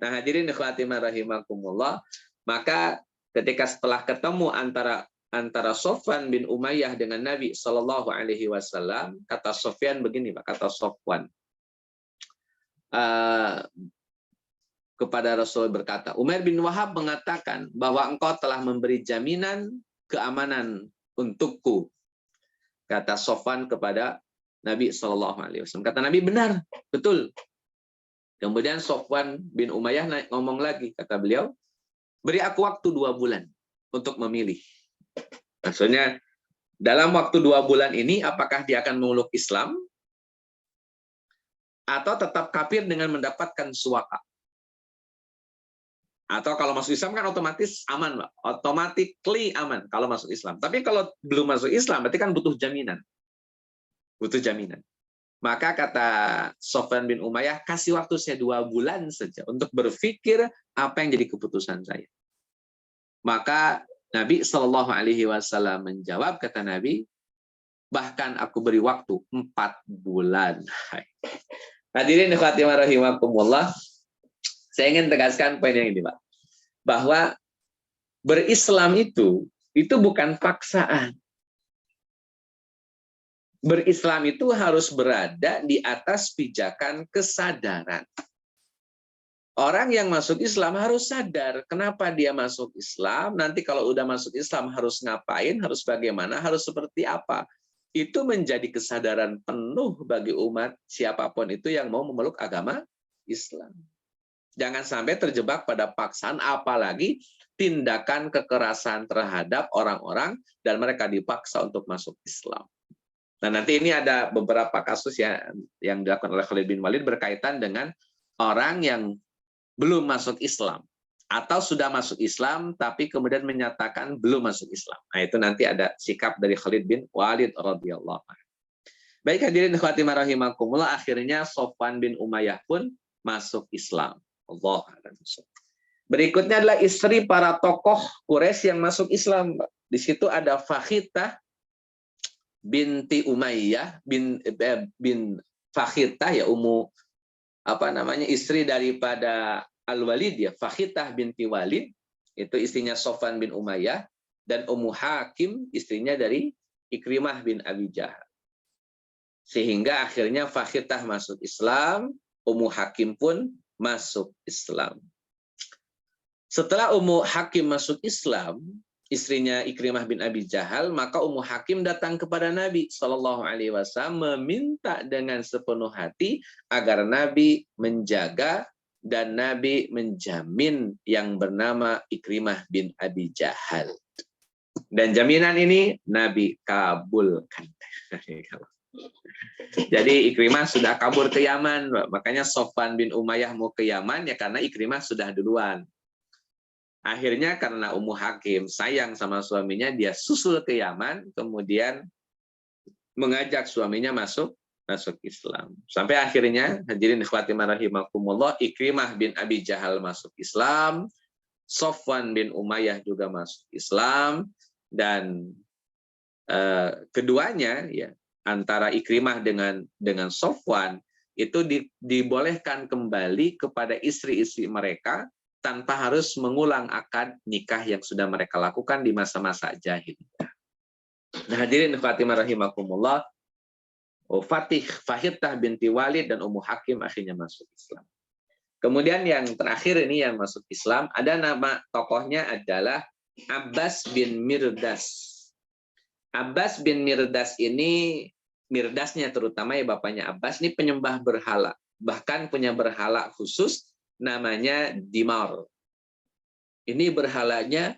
Nah, hadirin ikhwati rahimakumullah, maka ketika setelah ketemu antara Sofwan bin Umayyah dengan Nabi Shallallahu Alaihi Wasallam, kata Sofyan begini, Pak, kata Sofwan kepada Rasul berkata, Umar bin Wahab mengatakan bahwa engkau telah memberi jaminan keamanan untukku, kata Sofwan kepada Nabi Shallallahu Alaihi Wasallam. Kata Nabi, benar, betul. Kemudian Sofwan bin Umayyah ngomong lagi, kata beliau, beri aku waktu 2 bulan untuk memilih. Maksudnya, dalam waktu 2 bulan ini, apakah dia akan memeluk Islam atau tetap kafir dengan mendapatkan suaka? Atau kalau masuk Islam kan otomatis aman, Pak. Automatically aman kalau masuk Islam. Tapi kalau belum masuk Islam, berarti kan butuh jaminan. Maka kata Sofyan bin Umayyah, kasih waktu saya 2 bulan saja untuk berpikir apa yang jadi keputusan saya. Maka Nabi Shallallahu Alaihi Wasallam menjawab, kata Nabi, bahkan aku beri waktu 4 bulan. Hadirin ikhwati rahimakumullah, saya ingin tegaskan poin yang ini, Pak. Bahwa berislam itu bukan paksaan. Berislam itu harus berada di atas pijakan kesadaran. Orang yang masuk Islam harus sadar kenapa dia masuk Islam, nanti kalau udah masuk Islam harus ngapain, harus bagaimana, harus seperti apa. Itu menjadi kesadaran penuh bagi umat siapapun itu yang mau memeluk agama Islam. Jangan sampai terjebak pada paksaan, apalagi tindakan kekerasan terhadap orang-orang dan mereka dipaksa untuk masuk Islam. Nah, nanti ini ada beberapa kasus yang dilakukan oleh Khalid bin Walid berkaitan dengan orang yang belum masuk Islam, atau sudah masuk Islam tapi kemudian menyatakan belum masuk Islam. Nah, itu nanti ada sikap dari Khalid bin Walid radhiyallahu anhu. Baik hadirin khawatir rahimakumullah, akhirnya Sofwan bin Umayyah pun masuk Islam. Allah. Berikutnya adalah istri para tokoh Quraisy yang masuk Islam. Di situ ada Fakhitah binti Umayyah bin Fakhitah, ya, istri daripada Al-Walid, ya, Fakhitah binti Walid, itu istrinya Sofwan bin Umayyah, dan Ummu Hakim istrinya dari Ikrimah bin Abi Jahal. Sehingga akhirnya Fakhitah masuk Islam, Ummu Hakim pun masuk Islam. Setelah Ummu Hakim masuk Islam, istrinya Ikrimah bin Abi Jahal, maka Ummu Hakim datang kepada Nabi SAW meminta dengan sepenuh hati agar Nabi menjaga dan Nabi menjamin yang bernama Ikrimah bin Abi Jahal. Dan jaminan ini Nabi kabulkan. Jadi Ikrimah sudah kabur ke Yaman, makanya Sofwan bin Umayyah mau ke Yaman ya karena Ikrimah sudah duluan. Akhirnya karena Ummu Hakim sayang sama suaminya, dia susul ke Yaman, kemudian mengajak suaminya masuk Islam. Sampai akhirnya, hadirin ikhwati rahimakumullah, Ikrimah bin Abi Jahal masuk Islam, Sofwan bin Umayyah juga masuk Islam, dan keduanya, ya, antara Ikrimah dengan Sofwan itu dibolehkan kembali kepada istri-istri mereka tanpa harus mengulang akad nikah yang sudah mereka lakukan di masa-masa jahiliyah. Nah, hadirin Fatimah rahimakumullah, Fakhitah binti Walid dan Ummu Hakim akhirnya masuk Islam. Kemudian yang terakhir ini yang masuk Islam, ada nama tokohnya adalah Abbas bin Mirdas. Abbas bin Mirdas ini, Mirdasnya terutama ya bapaknya Abbas, ini penyembah berhala. Bahkan punya berhala khusus namanya Dimar. Ini berhalanya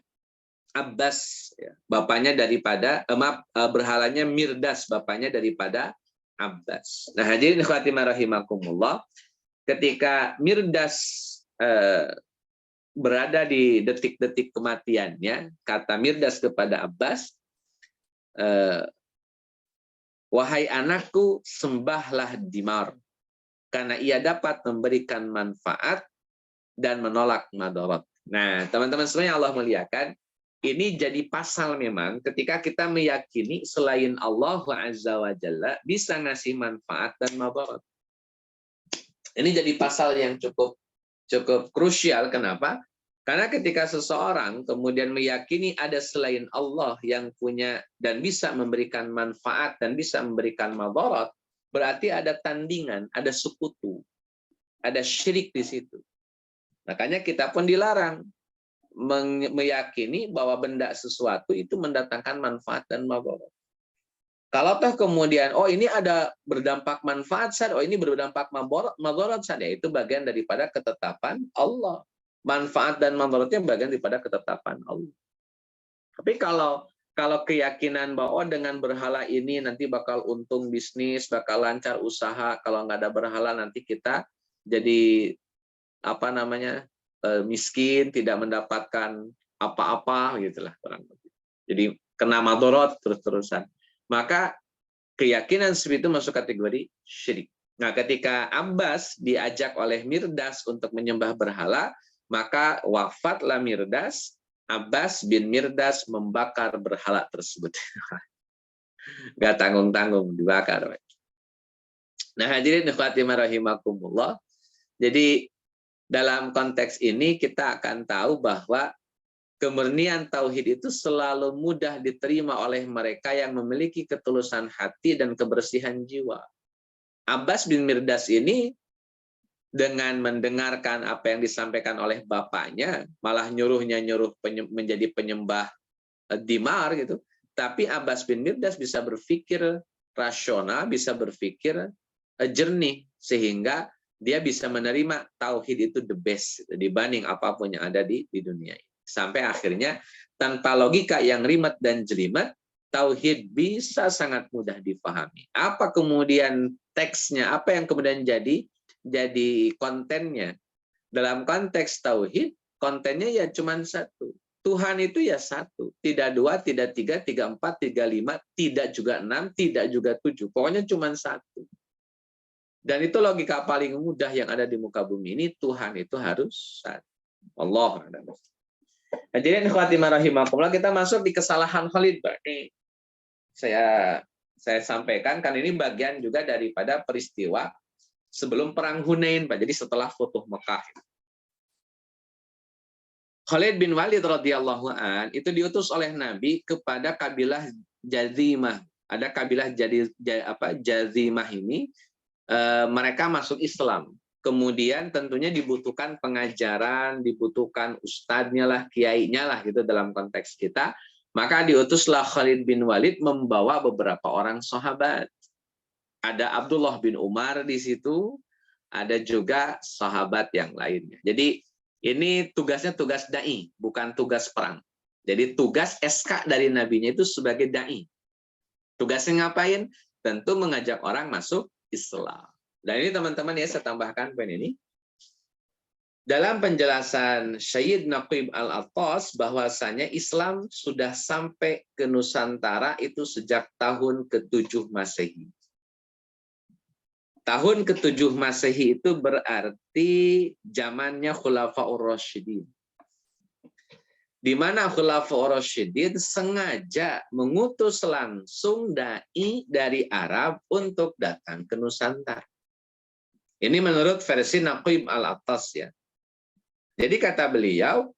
Abbas, ya, bapaknya daripada berhalanya Mirdas, bapaknya daripada Abbas. Nah, hadirin khawatimah rahimakumullah, ketika Mirdas berada di detik-detik kematiannya, kata Mirdas kepada Abbas, wahai anakku, sembahlah Dimar, karena ia dapat memberikan manfaat dan menolak madarat. Nah, teman-teman semuanya Allah muliakan, ini jadi pasal memang ketika kita meyakini selain Allah Azza wa Jalla bisa ngasih manfaat dan madarat. Ini jadi pasal yang cukup krusial. Kenapa? Karena ketika seseorang kemudian meyakini ada selain Allah yang punya dan bisa memberikan manfaat dan bisa memberikan madarat, berarti ada tandingan, ada sekutu, ada syirik di situ. Makanya kita pun dilarang meyakini bahwa benda sesuatu itu mendatangkan manfaat dan madarat. Kalau toh kemudian, oh ini ada berdampak manfaat, oh ini berdampak madarat, itu bagian daripada ketetapan Allah. Manfaat dan madaratnya bagian daripada ketetapan Allah. Tapi kalau keyakinan bahwa dengan berhala ini nanti bakal untung bisnis, bakal lancar usaha, kalau nggak ada berhala nanti kita jadi miskin, tidak mendapatkan apa-apa, gitulah kurang lebih. Jadi kena madarat terus-terusan. Maka keyakinan seperti itu masuk kategori syirik. Nah, ketika Abbas diajak oleh Mirdas untuk menyembah berhala, maka wafatlah Mirdas, Abbas bin Mirdas membakar berhala tersebut. Nggak tanggung-tanggung, dibakar. Nah, hadirin Fatimah rahimakumullah. Jadi dalam konteks ini kita akan tahu bahwa kemurnian tauhid itu selalu mudah diterima oleh mereka yang memiliki ketulusan hati dan kebersihan jiwa. Abbas bin Mirdas ini dengan mendengarkan apa yang disampaikan oleh bapaknya, malah nyuruh menjadi penyembah Dimar gitu. Tapi Abbas bin Mirdas bisa berpikir rasional, bisa berpikir jernih, sehingga dia bisa menerima tauhid itu the best dibanding apapun yang ada di dunia ini. Sampai akhirnya tanpa logika yang rimet dan jelimet, tauhid bisa sangat mudah dipahami. Apa kemudian teksnya, apa yang kemudian jadi kontennya, Dalam konteks tauhid, kontennya ya cuma satu. Tuhan itu ya satu. Tidak dua, tidak tiga, tidak empat, tidak lima, tidak juga enam, tidak juga tujuh. Pokoknya cuma satu. Dan itu logika paling mudah yang ada di muka bumi ini. Tuhan itu harus satu. Allah. Nah, jadi khawatimah rahimakumullah, kita masuk di kesalahan Khalid. Ini saya sampaikan, kan ini bagian juga daripada peristiwa sebelum perang Hunain, Pak. Jadi setelah Futuh Mekah. Khalid bin Walid radhiyallahu an itu diutus oleh Nabi kepada kabilah Jazimah. Ada kabilah Jazimah ini, mereka masuk Islam. Kemudian tentunya dibutuhkan pengajaran, dibutuhkan ustadznya lah, kiainya lah gitu dalam konteks kita. Maka diutuslah Khalid bin Walid membawa beberapa orang sahabat. Ada Abdullah bin Umar di situ, ada juga sahabat yang lainnya. Jadi ini tugasnya tugas dai, bukan tugas perang. Jadi tugas SK dari nabinya itu sebagai dai. Tugasnya ngapain? Tentu mengajak orang masuk Islam. Dan ini teman-teman ya, saya tambahkan poin ini. Dalam penjelasan Syed Naqib Al-Attas bahwasanya Islam sudah sampai ke Nusantara itu sejak tahun ke-7 Masehi. Tahun ke-7 Masehi itu berarti zamannya Khulafaur Rasyidin. Di mana Khulafaur Rasyidin sengaja mengutus langsung dai dari Arab untuk datang ke Nusantara. Ini menurut versi Naqib Al-Attas ya. Jadi kata beliau,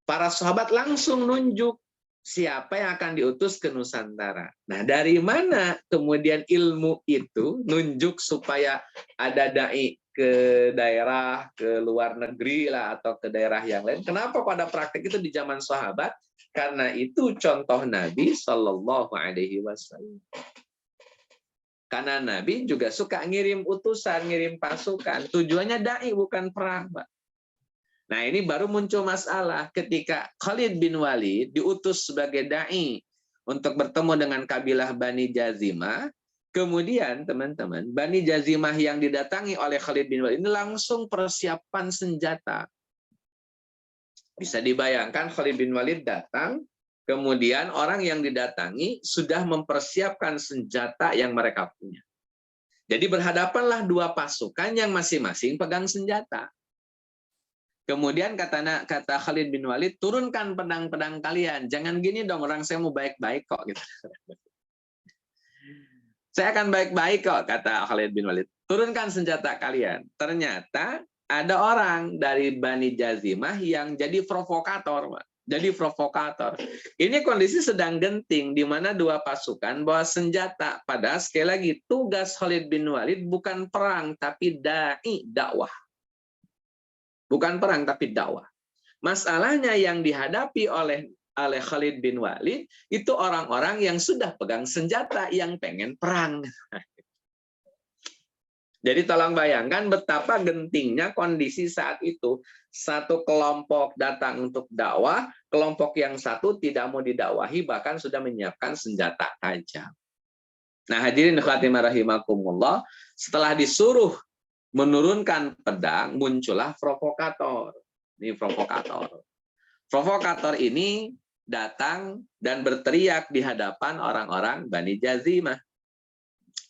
para sahabat langsung nunjuk siapa yang akan diutus ke Nusantara. Nah, dari mana kemudian ilmu itu nunjuk supaya ada dai ke daerah, ke luar negeri lah, atau ke daerah yang lain? Kenapa pada praktek itu di zaman sahabat? Karena itu contoh Nabi Shallallahu Alaihi Wasallam. Karena Nabi juga suka ngirim utusan, ngirim pasukan. Tujuannya dai, bukan perang, Pak. Nah, ini baru muncul masalah ketika Khalid bin Walid diutus sebagai dai untuk bertemu dengan kabilah Bani Jazimah. Kemudian, teman-teman, Bani Jazimah yang didatangi oleh Khalid bin Walid ini langsung persiapan senjata. Bisa dibayangkan Khalid bin Walid datang, kemudian orang yang didatangi sudah mempersiapkan senjata yang mereka punya. Jadi berhadapanlah dua pasukan yang masing-masing pegang senjata. Kemudian kata Khalid bin Walid, turunkan pedang-pedang kalian. Jangan gini dong, orang saya mau baik-baik kok. Gitu. Saya akan baik-baik kok, kata Khalid bin Walid. Turunkan senjata kalian. Ternyata ada orang dari Bani Jazimah yang jadi provokator, Pak. Jadi provokator. Ini kondisi sedang genting, di mana dua pasukan bawa senjata. Padahal sekali lagi, tugas Khalid bin Walid bukan perang, tapi dakwah. Bukan perang, tapi dakwah. Masalahnya yang dihadapi oleh Khalid bin Walid, itu orang-orang yang sudah pegang senjata, yang pengen perang. Jadi tolong bayangkan betapa gentingnya kondisi saat itu. Satu kelompok datang untuk dakwah, kelompok yang satu tidak mau didakwahi, bahkan sudah menyiapkan senjata tajam. Nah, hadirin khatimah rahimakumullah, setelah disuruh menurunkan pedang, muncullah provokator. Ini provokator. Provokator ini datang dan berteriak di hadapan orang-orang Bani Jazimah.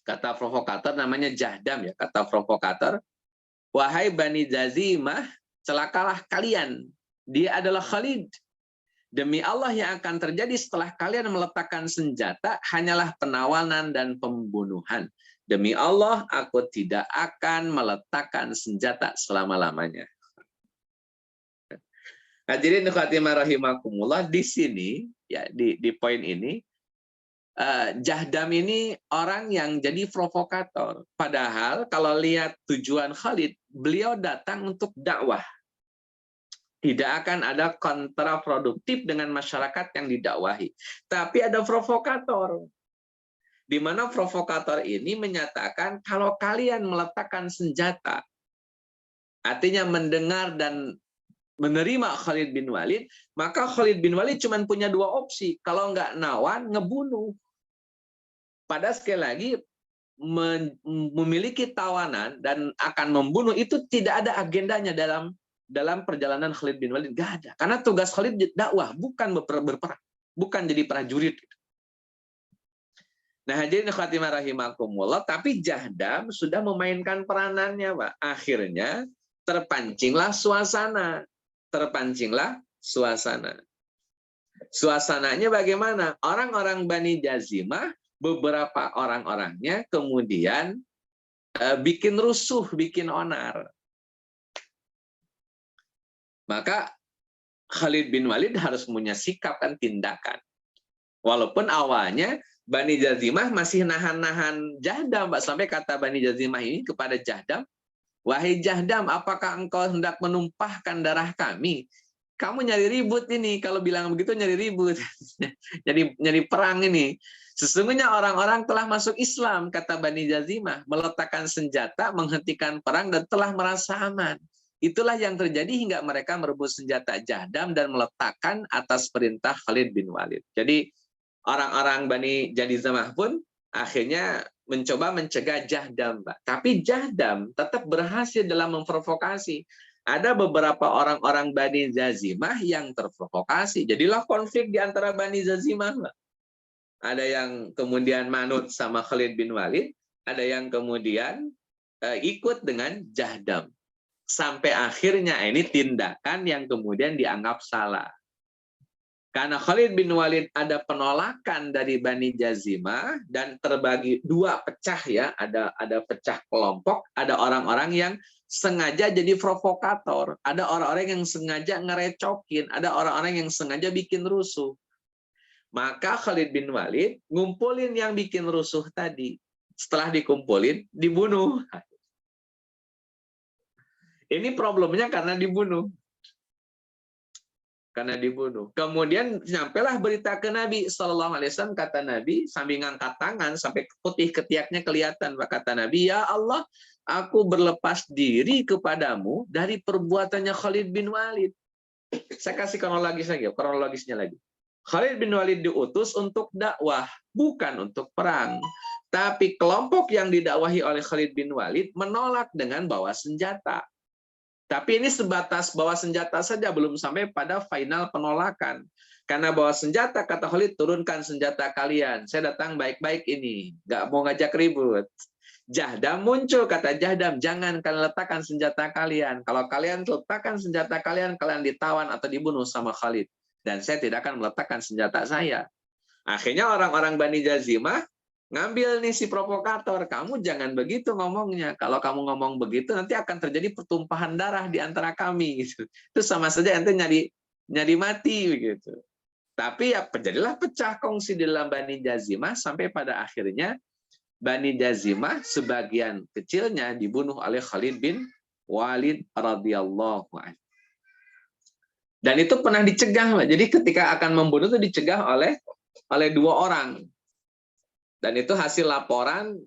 Kata provokator namanya Jahdam ya, kata provokator, wahai Bani Jazimah, celakalah kalian. Dia adalah Khalid. Demi Allah yang akan terjadi setelah kalian meletakkan senjata hanyalah penawanan dan pembunuhan. Demi Allah, aku tidak akan meletakkan senjata selama-lamanya. Hadirin khatimah rahimakumullah, di sini ya di poin ini Jahdam ini orang yang jadi provokator. Padahal kalau lihat tujuan Khalid, beliau datang untuk dakwah. Tidak akan ada kontraproduktif dengan masyarakat yang didakwahi. Tapi ada provokator. Di mana provokator ini menyatakan kalau kalian meletakkan senjata, artinya mendengar dan menerima Khalid bin Walid, maka Khalid bin Walid cuma punya dua opsi. Kalau nggak nawan, ngebunuh. Padahal sekali lagi, memiliki tawanan dan akan membunuh itu tidak ada agendanya dalam perjalanan Khalid bin Walid, nggak ada. Karena tugas Khalid dakwah, bukan berperang, bukan jadi prajurit. Nah, hadirin khatimah rahimakumullah, tapi Jahdam sudah memainkan peranannya, Pak. Akhirnya terpancinglah suasana. Suasananya bagaimana? Orang-orang Bani Jazimah, beberapa orang-orangnya kemudian bikin rusuh, bikin onar. Maka Khalid bin Walid harus punya sikap dan tindakan. Walaupun awalnya Bani Jazimah masih nahan-nahan Jahdam, Pak. Sampai kata Bani Jazimah ini kepada Jahdam, "Wahai Jahdam, apakah engkau hendak menumpahkan darah kami? Kamu nyari ribut ini, kalau bilang begitu nyari ribut." nyari perang ini. Sesungguhnya orang-orang telah masuk Islam, kata Bani Jazimah, meletakkan senjata, menghentikan perang, dan telah merasa aman. Itulah yang terjadi hingga mereka merebut senjata Jahdam dan meletakkan atas perintah Khalid bin Walid. Jadi orang-orang Bani Jazimah pun akhirnya mencoba mencegah Jahdam, Pak. Tapi Jahdam tetap berhasil dalam memprovokasi. Ada beberapa orang-orang Bani Jazimah yang terprovokasi. Jadilah konflik di antara Bani Jazimah, Pak. Ada yang kemudian manut sama Khalid bin Walid, ada yang kemudian ikut dengan Jahdam. Sampai akhirnya ini tindakan yang kemudian dianggap salah. Karena Khalid bin Walid ada penolakan dari Bani Jazimah dan terbagi dua pecah ya, ada pecah kelompok, ada orang-orang yang sengaja jadi provokator, ada orang-orang yang sengaja ngerecokin, ada orang-orang yang sengaja bikin rusuh. Maka Khalid bin Walid ngumpulin yang bikin rusuh tadi. Setelah dikumpulin, dibunuh. Ini problemnya karena dibunuh. Kemudian sampailah berita ke Nabi SAW, kata Nabi sambil ngangkat tangan sampai putih ketiaknya kelihatan. Kata Nabi, "Ya Allah, aku berlepas diri kepadamu dari perbuatannya Khalid bin Walid." Saya kasih kronologisnya lagi. Khalid bin Walid diutus untuk dakwah, bukan untuk perang. Tapi kelompok yang didakwahi oleh Khalid bin Walid menolak dengan bawa senjata. Tapi ini sebatas bawa senjata saja, belum sampai pada final penolakan. Karena bawa senjata, kata Khalid, "Turunkan senjata kalian. Saya datang baik-baik ini, nggak mau ngajak ribut." Jahdam muncul, kata Jahdam, "Jangan kalian letakkan senjata kalian. Kalau kalian letakkan senjata kalian, kalian ditawan atau dibunuh sama Khalid. Dan saya tidak akan meletakkan senjata saya." Akhirnya orang-orang Bani Jazimah ngambil nih si provokator, "Kamu jangan begitu ngomongnya. Kalau kamu ngomong begitu, nanti akan terjadi pertumpahan darah di antara kami." Gitu. Itu sama saja ente nyari mati begitu. Tapi ya terjadilah pecah kongsi di dalam Bani Jazimah sampai pada akhirnya Bani Jazimah sebagian kecilnya dibunuh oleh Khalid bin Walid radhiyallahu anhu. Dan itu pernah dicegah, Pak. Jadi ketika akan membunuh itu dicegah oleh dua orang. Dan itu hasil laporan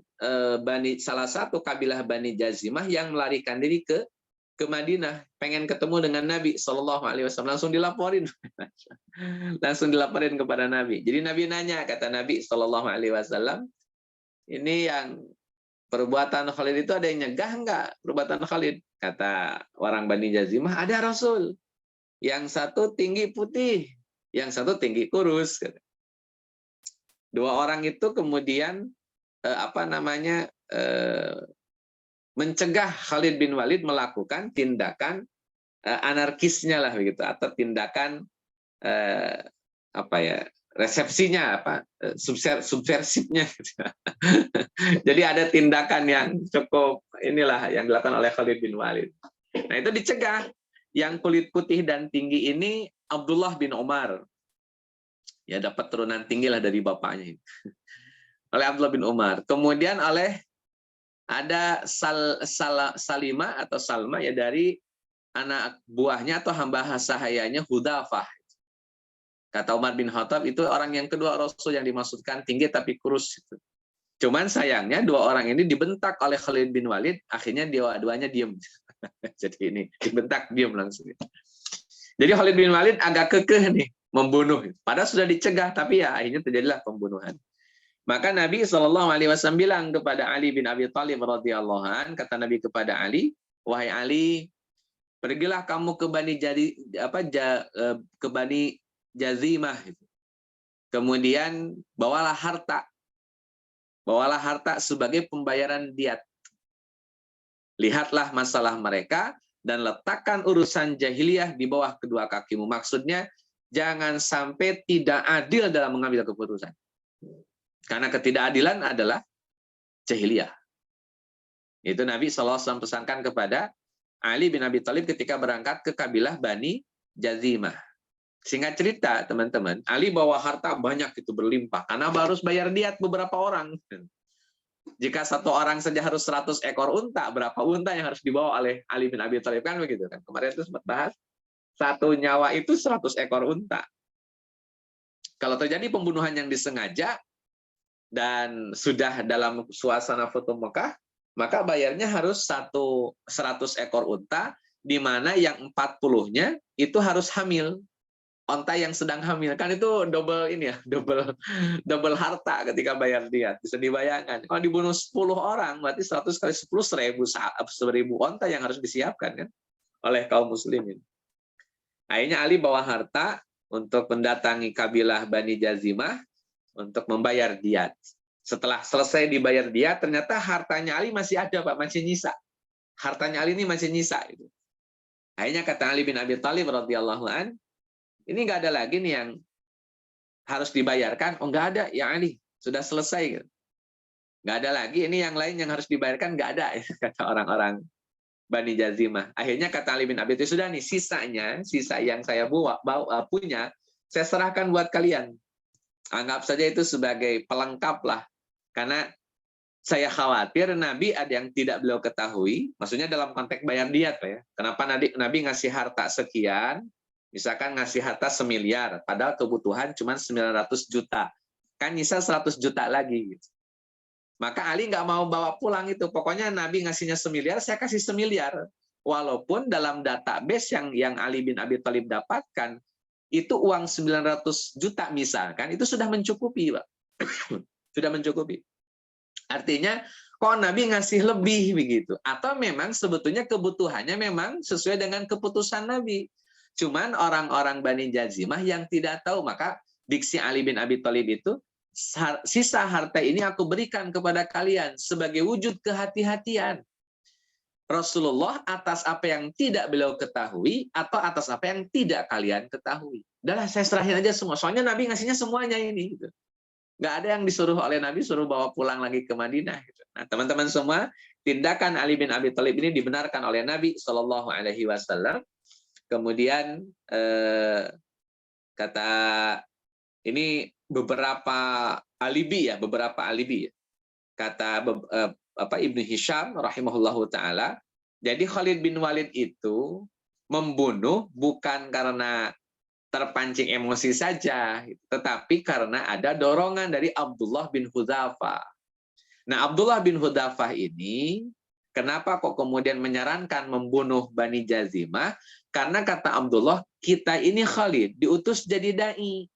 salah satu kabilah Bani Jazimah yang melarikan diri ke Madinah, pengen ketemu dengan Nabi SAW, langsung dilaporin, kepada Nabi. Jadi Nabi nanya, kata Nabi SAW, "Ini yang perbuatan Khalid itu ada yang nyegah enggak perbuatan Khalid?" Kata orang Bani Jazimah, "Ada Rasul. Yang satu tinggi putih, yang satu tinggi kurus." Dua orang itu kemudian mencegah Khalid bin Walid melakukan tindakan anarkisnya lah begitu, atau tindakan resepsinya, subversifnya. Gitu. Jadi ada tindakan yang cukup inilah yang dilakukan oleh Khalid bin Walid. Nah itu dicegah. Yang kulit putih dan tinggi ini Abdullah bin Umar. Ya dapat turunan tinggi lah dari bapaknya. Oleh Abdullah bin Umar. Kemudian ada Salima atau Salma ya dari anak buahnya atau hamba sahayanya Hudzafah. Kata Umar bin Khattab, itu orang yang kedua Rasul yang dimaksudkan tinggi tapi kurus. Cuman sayangnya dua orang ini dibentak oleh Khalid bin Walid, akhirnya dua-duanya diam. Jadi ini dibentak diam langsung. Jadi Khalid bin Walid agak kekeh nih membunuh. Padahal sudah dicegah, tapi ya akhirnya terjadilah pembunuhan. Maka Nabi SAW bilang kepada Ali bin Abi Thalib radhiyallahu an, kata Nabi kepada Ali, wahai Ali, pergilah kamu ke Bani Jazimah. Kemudian bawalah harta sebagai pembayaran diat. Lihatlah masalah mereka dan letakkan urusan jahiliyah di bawah kedua kakimu. Maksudnya jangan sampai tidak adil dalam mengambil keputusan. Karena ketidakadilan adalah jahiliyah. Itu Nabi SAW pesankan kepada Ali bin Abi Thalib ketika berangkat ke kabilah Bani Jazimah. Singkat cerita, teman-teman, Ali bawa harta banyak, itu berlimpah. Karena harus bayar diat beberapa orang. Jika satu orang saja harus 100 ekor unta, berapa unta yang harus dibawa oleh Ali bin Abi Thalib? Kan begitu kan? Kemarin itu sempat bahas, satu nyawa itu 100 ekor unta. Kalau terjadi pembunuhan yang disengaja, dan sudah dalam suasana foto Mekah, maka bayarnya harus 100 ekor unta, di mana yang 40-nya itu harus hamil. Onta yang sedang hamil. Kan itu double ini ya, double harta ketika bayar diat. Bisa dibayangkan. Kalau dibunuh 10 orang, berarti 100 kali 10, 1000 onta yang harus disiapkan kan oleh kaum muslimin. Akhirnya Ali bawa harta untuk mendatangi kabilah Bani Jazimah untuk membayar diat. Setelah selesai dibayar diat, ternyata hartanya Ali masih ada, Pak, masih nyisa. Hartanya Ali ini masih nyisa. Akhirnya kata Ali bin Abi Thalib radhiyallahu an, ini nggak ada lagi nih yang harus dibayarkan. Oh, nggak ada, ya Ali, sudah selesai. Nggak ada lagi, ini yang lain yang harus dibayarkan, nggak ada, kata orang-orang Bani Jazimah. Akhirnya kata Ali bin Abi Thalib, sudah nih, sisa yang saya punya, saya serahkan buat kalian. Anggap saja itu sebagai pelengkap lah. Karena saya khawatir Nabi ada yang tidak beliau ketahui, maksudnya dalam konteks bayar diat ya. Kenapa Nabi ngasih harta sekian, misalkan ngasih harta 1 miliar, padahal kebutuhan cuma 900 juta. Kan nyisa 100 juta lagi. Gitu. Maka Ali nggak mau bawa pulang itu. Pokoknya Nabi ngasihnya 1 miliar, saya kasih 1 miliar. Walaupun dalam database yang Ali bin Abi Thalib dapatkan, itu uang 900 juta misalkan, itu sudah mencukupi, Pak. Sudah mencukupi. Artinya, kok Nabi ngasih lebih begitu? Atau memang sebetulnya kebutuhannya memang sesuai dengan keputusan Nabi. Cuman orang-orang Bani Jazimah yang tidak tahu, maka diksi Ali bin Abi Thalib itu, sisa harta ini aku berikan kepada kalian sebagai wujud kehati-hatian. Rasulullah atas apa yang tidak beliau ketahui atau atas apa yang tidak kalian ketahui. Udahlah, saya serahin aja semua. Soalnya Nabi ngasihnya semuanya ini. Gitu. Nggak ada yang disuruh oleh Nabi, suruh bawa pulang lagi ke Madinah. Gitu. Nah, teman-teman semua, tindakan Ali bin Abi Thalib ini dibenarkan oleh Nabi SAW. Kemudian kata ini beberapa alibi ya. Kata Ibnu Hisham rahimahullahu taala, jadi Khalid bin Walid itu membunuh bukan karena terpancing emosi saja, tetapi karena ada dorongan dari Abdullah bin Hudzafah. Nah, Abdullah bin Hudzafah ini kenapa kok kemudian menyarankan membunuh Bani Jazimah? Karena kata Abdullah, kita ini Khalid diutus jadi dai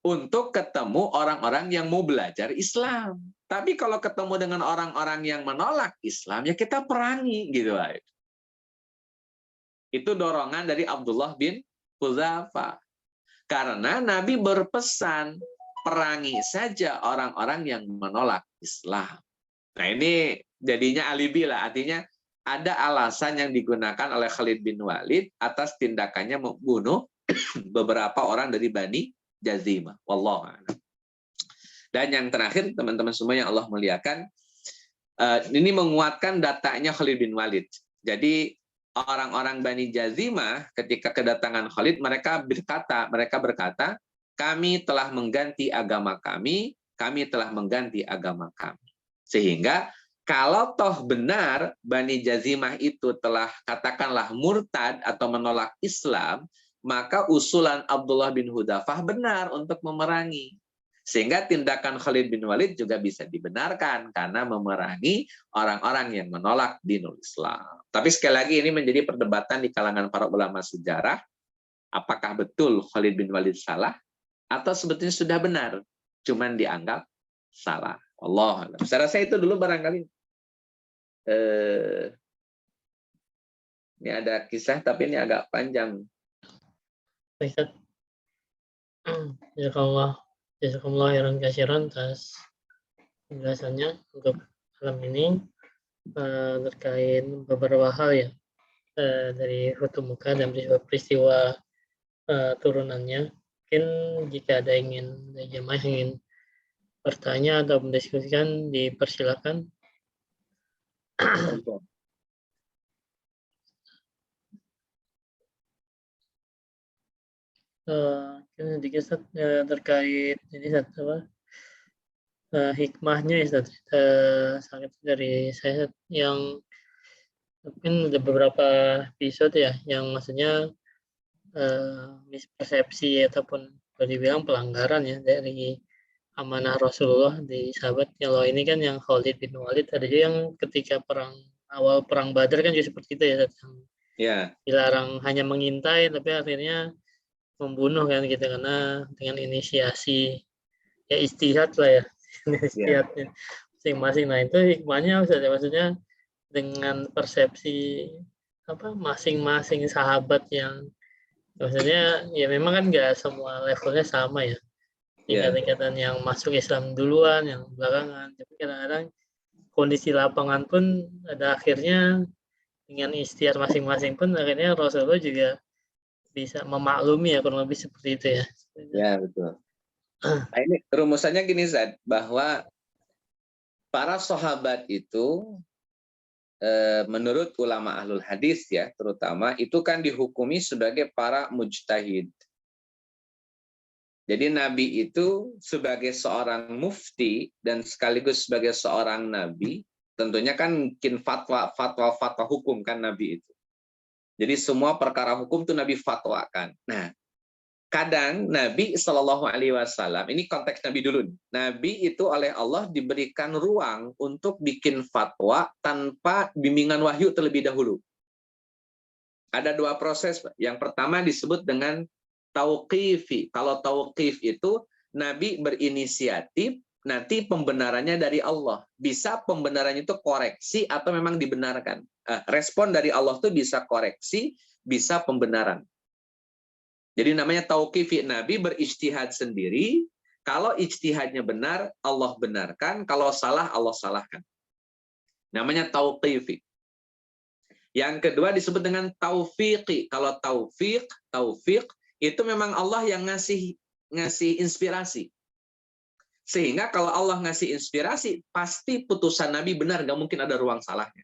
untuk ketemu orang-orang yang mau belajar Islam. Tapi kalau ketemu dengan orang-orang yang menolak Islam, ya kita perangi gitu. Itu dorongan dari Abdullah bin Hudzafah. Karena Nabi berpesan, perangi saja orang-orang yang menolak Islam. Nah, ini jadinya alibi lah, artinya ada alasan yang digunakan oleh Khalid bin Walid atas tindakannya membunuh beberapa orang dari Bani Jazimah. Wallahu a'lam. Dan yang terakhir, teman-teman semua yang Allah muliakan, ini menguatkan datanya Khalid bin Walid. Jadi orang-orang Bani Jazimah ketika kedatangan Khalid, mereka berkata, kami telah mengganti agama kami telah mengganti agama kami. Sehingga kalau toh benar Bani Jazimah itu telah katakanlah murtad atau menolak Islam, maka usulan Abdullah bin Hudzafah benar untuk memerangi. Sehingga tindakan Khalid bin Walid juga bisa dibenarkan karena memerangi orang-orang yang menolak dinul Islam. Tapi sekali lagi ini menjadi perdebatan di kalangan para ulama sejarah. Apakah betul Khalid bin Walid salah? Atau sebetulnya sudah benar? Cuman dianggap salah. Allah. Saya rasa itu dulu barangkali. Ini ada kisah tapi ini agak panjang. Ustaz. Jazakallah khairan katsiran atas penjelasannya untuk malam ini terkait beberapa hal ya dari hukum muka dan peristiwa turunannya. Mungkin jika ada jemaah yang ingin bertanya atau mendiskusikan, dipersilakan. Sedikit terkait ini hikmahnya ya sangat dari saya yang mungkin ada beberapa episode ya yang maksudnya mispersepsi ataupun boleh dibilang pelanggaran ya dari amanah Rasulullah di sahabat. Kalau ini kan yang Khalid bin Walid, ada juga yang ketika awal perang Badar kan juga seperti itu ya, yang dilarang hanya mengintai tapi akhirnya membunuh kan gitu, karena dengan inisiasi ya istihad lah ya, istihadnya masing-masing. Nah itu hikmahnya maksudnya dengan persepsi masing-masing sahabat yang maksudnya ya memang kan nggak semua levelnya sama ya, tingkatan yang masuk Islam duluan, yang belakangan, tapi kadang-kadang kondisi lapangan pun ada akhirnya dengan istihad masing-masing pun akhirnya Rasulullah juga bisa memaklumi ya, kurang lebih seperti itu ya. Ya betul. Nah, ini rumusannya gini Zat, bahwa para sahabat itu menurut ulama ahlul hadis ya terutama itu kan dihukumi sebagai para mujtahid. Jadi Nabi itu sebagai seorang mufti dan sekaligus sebagai seorang nabi, tentunya kan bikin fatwa hukum kan Nabi itu. Jadi semua perkara hukum itu Nabi fatwakan. Nah, kadang Nabi Shallallahu Alaihi Wasallam, ini konteks Nabi dulu. Nabi itu oleh Allah diberikan ruang untuk bikin fatwa tanpa bimbingan wahyu terlebih dahulu. Ada dua proses. Yang pertama disebut dengan tauqifi. Kalau tauqif itu Nabi berinisiatif, nanti pembenarannya dari Allah. Bisa pembenarannya itu koreksi atau memang dibenarkan. Respon dari Allah itu bisa koreksi, bisa pembenaran. Jadi namanya tauqifi. Nabi berijtihad sendiri. Kalau ijtihadnya benar, Allah benarkan. Kalau salah, Allah salahkan. Namanya tauqifi. Yang kedua disebut dengan taufiqi. Kalau taufiq itu memang Allah yang ngasih inspirasi. Sehingga kalau Allah ngasih inspirasi, pasti putusan Nabi benar, nggak mungkin ada ruang salahnya.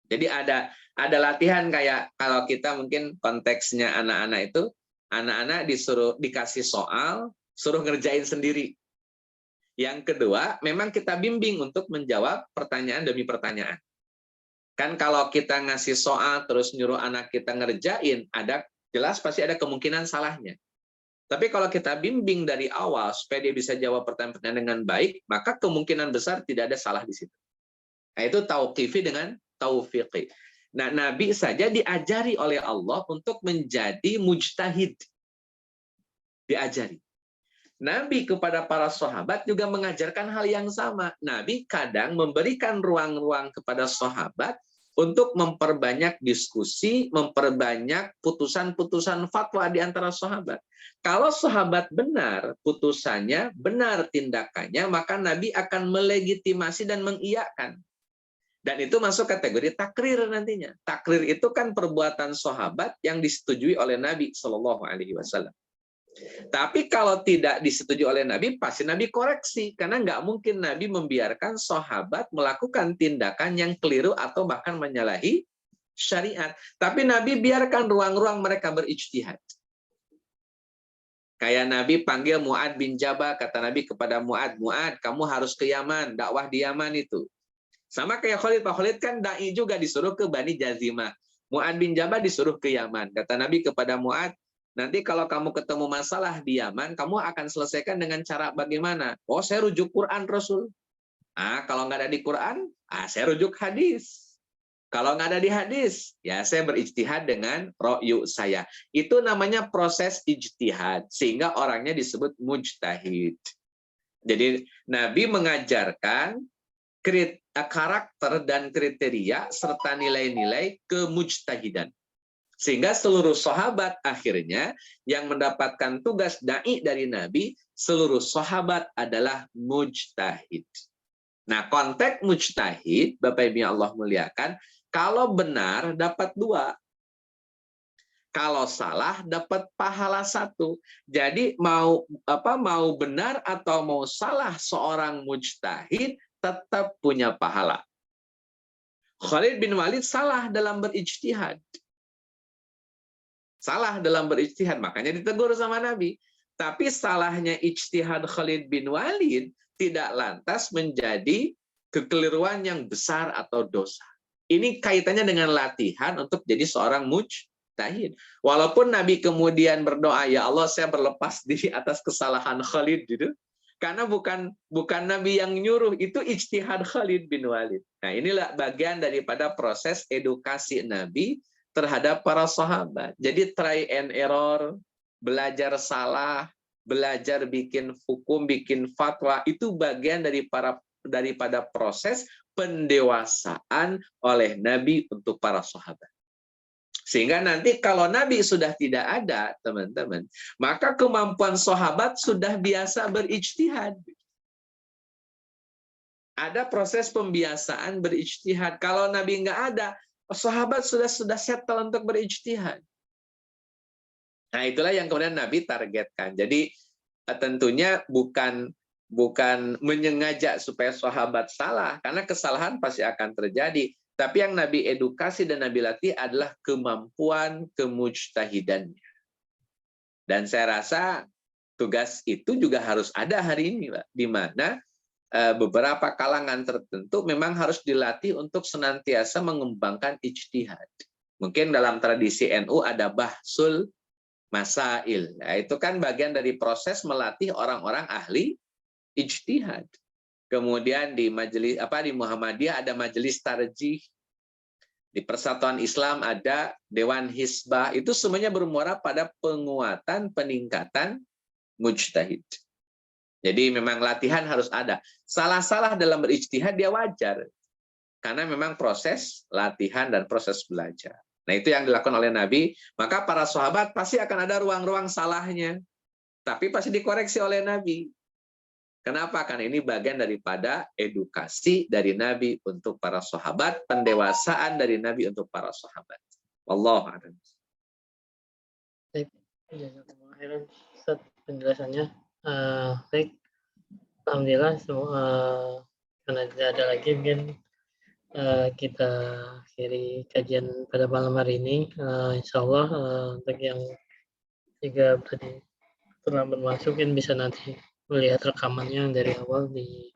Jadi ada latihan kayak kalau kita mungkin konteksnya anak-anak itu, anak-anak dikasih soal, suruh ngerjain sendiri. Yang kedua, memang kita bimbing untuk menjawab pertanyaan demi pertanyaan. Kan kalau kita ngasih soal terus nyuruh anak kita ngerjain, jelas pasti ada kemungkinan salahnya. Tapi kalau kita bimbing dari awal supaya dia bisa jawab pertanyaan-pertanyaan dengan baik, maka kemungkinan besar tidak ada salah di situ. Nah, itu tauqifi dengan taufiqi. Nah, Nabi saja diajari oleh Allah untuk menjadi mujtahid. Diajari. Nabi kepada para sahabat juga mengajarkan hal yang sama. Nabi kadang memberikan ruang-ruang kepada sahabat untuk memperbanyak diskusi, memperbanyak putusan-putusan fatwa di antara sahabat. Kalau sahabat benar putusannya, benar tindakannya, maka Nabi akan melegitimasi dan mengiyakan. Dan itu masuk kategori takrir nantinya. Takrir itu kan perbuatan sahabat yang disetujui oleh Nabi Shallallahu Alaihi Wasallam. Tapi kalau tidak disetujui oleh Nabi, pasti Nabi koreksi. Karena nggak mungkin Nabi membiarkan sahabat melakukan tindakan yang keliru atau bahkan menyalahi syariat. Tapi Nabi biarkan ruang-ruang mereka berijtihad. Kayak Nabi panggil Mu'ad bin Jabal, kata Nabi kepada Mu'ad, kamu harus ke Yaman, dakwah di Yaman itu. Sama kayak Khalid, Pak Khalid kan dai juga disuruh ke Bani Jazimah. Mu'ad bin Jabal disuruh ke Yaman. Kata Nabi kepada Mu'ad, nanti kalau kamu ketemu masalah di Yaman, kamu akan selesaikan dengan cara bagaimana? Oh, saya rujuk Quran Rasul. Kalau nggak ada di Quran, saya rujuk hadis. Kalau nggak ada di hadis, ya saya berijtihad dengan ro'yu saya. Itu namanya proses ijtihad, sehingga orangnya disebut mujtahid. Jadi Nabi mengajarkan karakter dan kriteria serta nilai-nilai kemujtahidan. Sehingga seluruh sahabat akhirnya yang mendapatkan tugas dai dari Nabi, seluruh sahabat adalah mujtahid. Nah, konteks mujtahid, Bapak Ibu yang Allah muliakan, kalau benar dapat 2. Kalau salah dapat pahala 1. Jadi mau benar atau mau salah seorang mujtahid tetap punya pahala. Khalid bin Walid salah dalam berijtihad. Salah dalam berijtihad, makanya ditegur sama Nabi. Tapi salahnya ijtihad Khalid bin Walid tidak lantas menjadi kekeliruan yang besar atau dosa. Ini kaitannya dengan latihan untuk jadi seorang mujtahid. Walaupun Nabi kemudian berdoa, ya Allah saya berlepas diri atas kesalahan Khalid gitu. Karena bukan Nabi yang nyuruh, itu ijtihad Khalid bin Walid. Nah, inilah bagian daripada proses edukasi Nabi terhadap para sahabat. Jadi try and error, belajar salah, belajar bikin hukum, bikin fatwa, itu bagian daripada proses pendewasaan oleh Nabi untuk para sahabat. Sehingga nanti kalau Nabi sudah tidak ada, teman-teman, maka kemampuan sahabat sudah biasa berijtihad. Ada proses pembiasaan berijtihad. Kalau Nabi nggak ada, sahabat sudah settle untuk berijtihad. Nah, itulah yang kemudian Nabi targetkan. Jadi tentunya bukan menyengaja supaya sahabat salah, karena kesalahan pasti akan terjadi. Tapi yang Nabi edukasi dan Nabi latih adalah kemampuan kemujtahidannya. Dan saya rasa tugas itu juga harus ada hari ini, Pak, di mana beberapa kalangan tertentu memang harus dilatih untuk senantiasa mengembangkan ijtihad. Mungkin dalam tradisi NU ada bahsul masail. Nah, itu kan bagian dari proses melatih orang-orang ahli ijtihad. Kemudian di Muhammadiyah ada majelis tarjih. Di Persatuan Islam ada Dewan Hisbah. Itu semuanya bermuara pada penguatan, peningkatan mujtahid. Jadi memang latihan harus ada. Salah-salah dalam berijtihad dia wajar. Karena memang proses latihan dan proses belajar. Nah, itu yang dilakukan oleh Nabi. Maka para sahabat pasti akan ada ruang-ruang salahnya. Tapi pasti dikoreksi oleh Nabi. Kenapa? Karena ini bagian daripada edukasi dari Nabi untuk para sahabat, pendewasaan dari Nabi untuk para sahabat. Wallahu a'lam. Baik, Ustaz, penjelasannya. Baik, alhamdulillah semua. Karena tidak ada lagi, mungkin kita akhiri kajian pada malam hari ini. Insya Allah untuk yang juga tadi terlambat masuk, bisa nanti melihat rekamannya dari awal di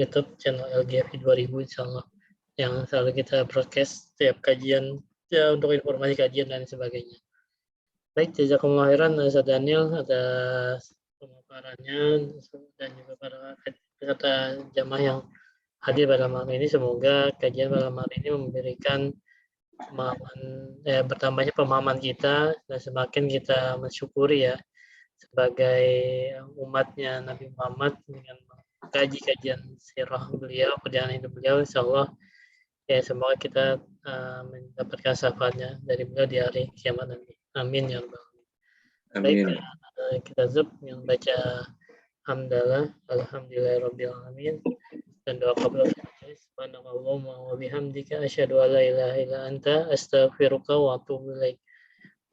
YouTube channel LGFI 2000, insya Allah, yang selalu kita broadcast setiap kajian ya, untuk informasi kajian dan sebagainya. Baik, jazakumullah khairan Ustaz Daniel atas pemaparannya dan juga para peserta jamaah yang hadir pada malam ini. Semoga kajian pada malam ini memberikan pemahaman, bertambahnya pemahaman kita dan semakin kita mensyukuri ya sebagai umatnya Nabi Muhammad dengan mengkaji kajian sirah beliau, perjalanan hidup beliau, insya Allah ya semoga kita mendapatkan syafaatnya dari beliau di hari kiamat nanti. Amin ya rabbal alamin. Baik, kita zub yang baca hamdalah, alhamdulillahirabbil alamin, dan doa qabla subhanallahumma wa bihamdika asyhadu an la ilaha illa anta astaghfiruka wa atubu ilaik.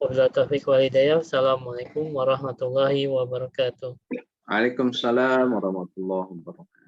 Wabillahi taufiq wal hidayah. Assalamualaikum warahmatullahi wabarakatuh. Waalaikumsalam warahmatullahi wabarakatuh.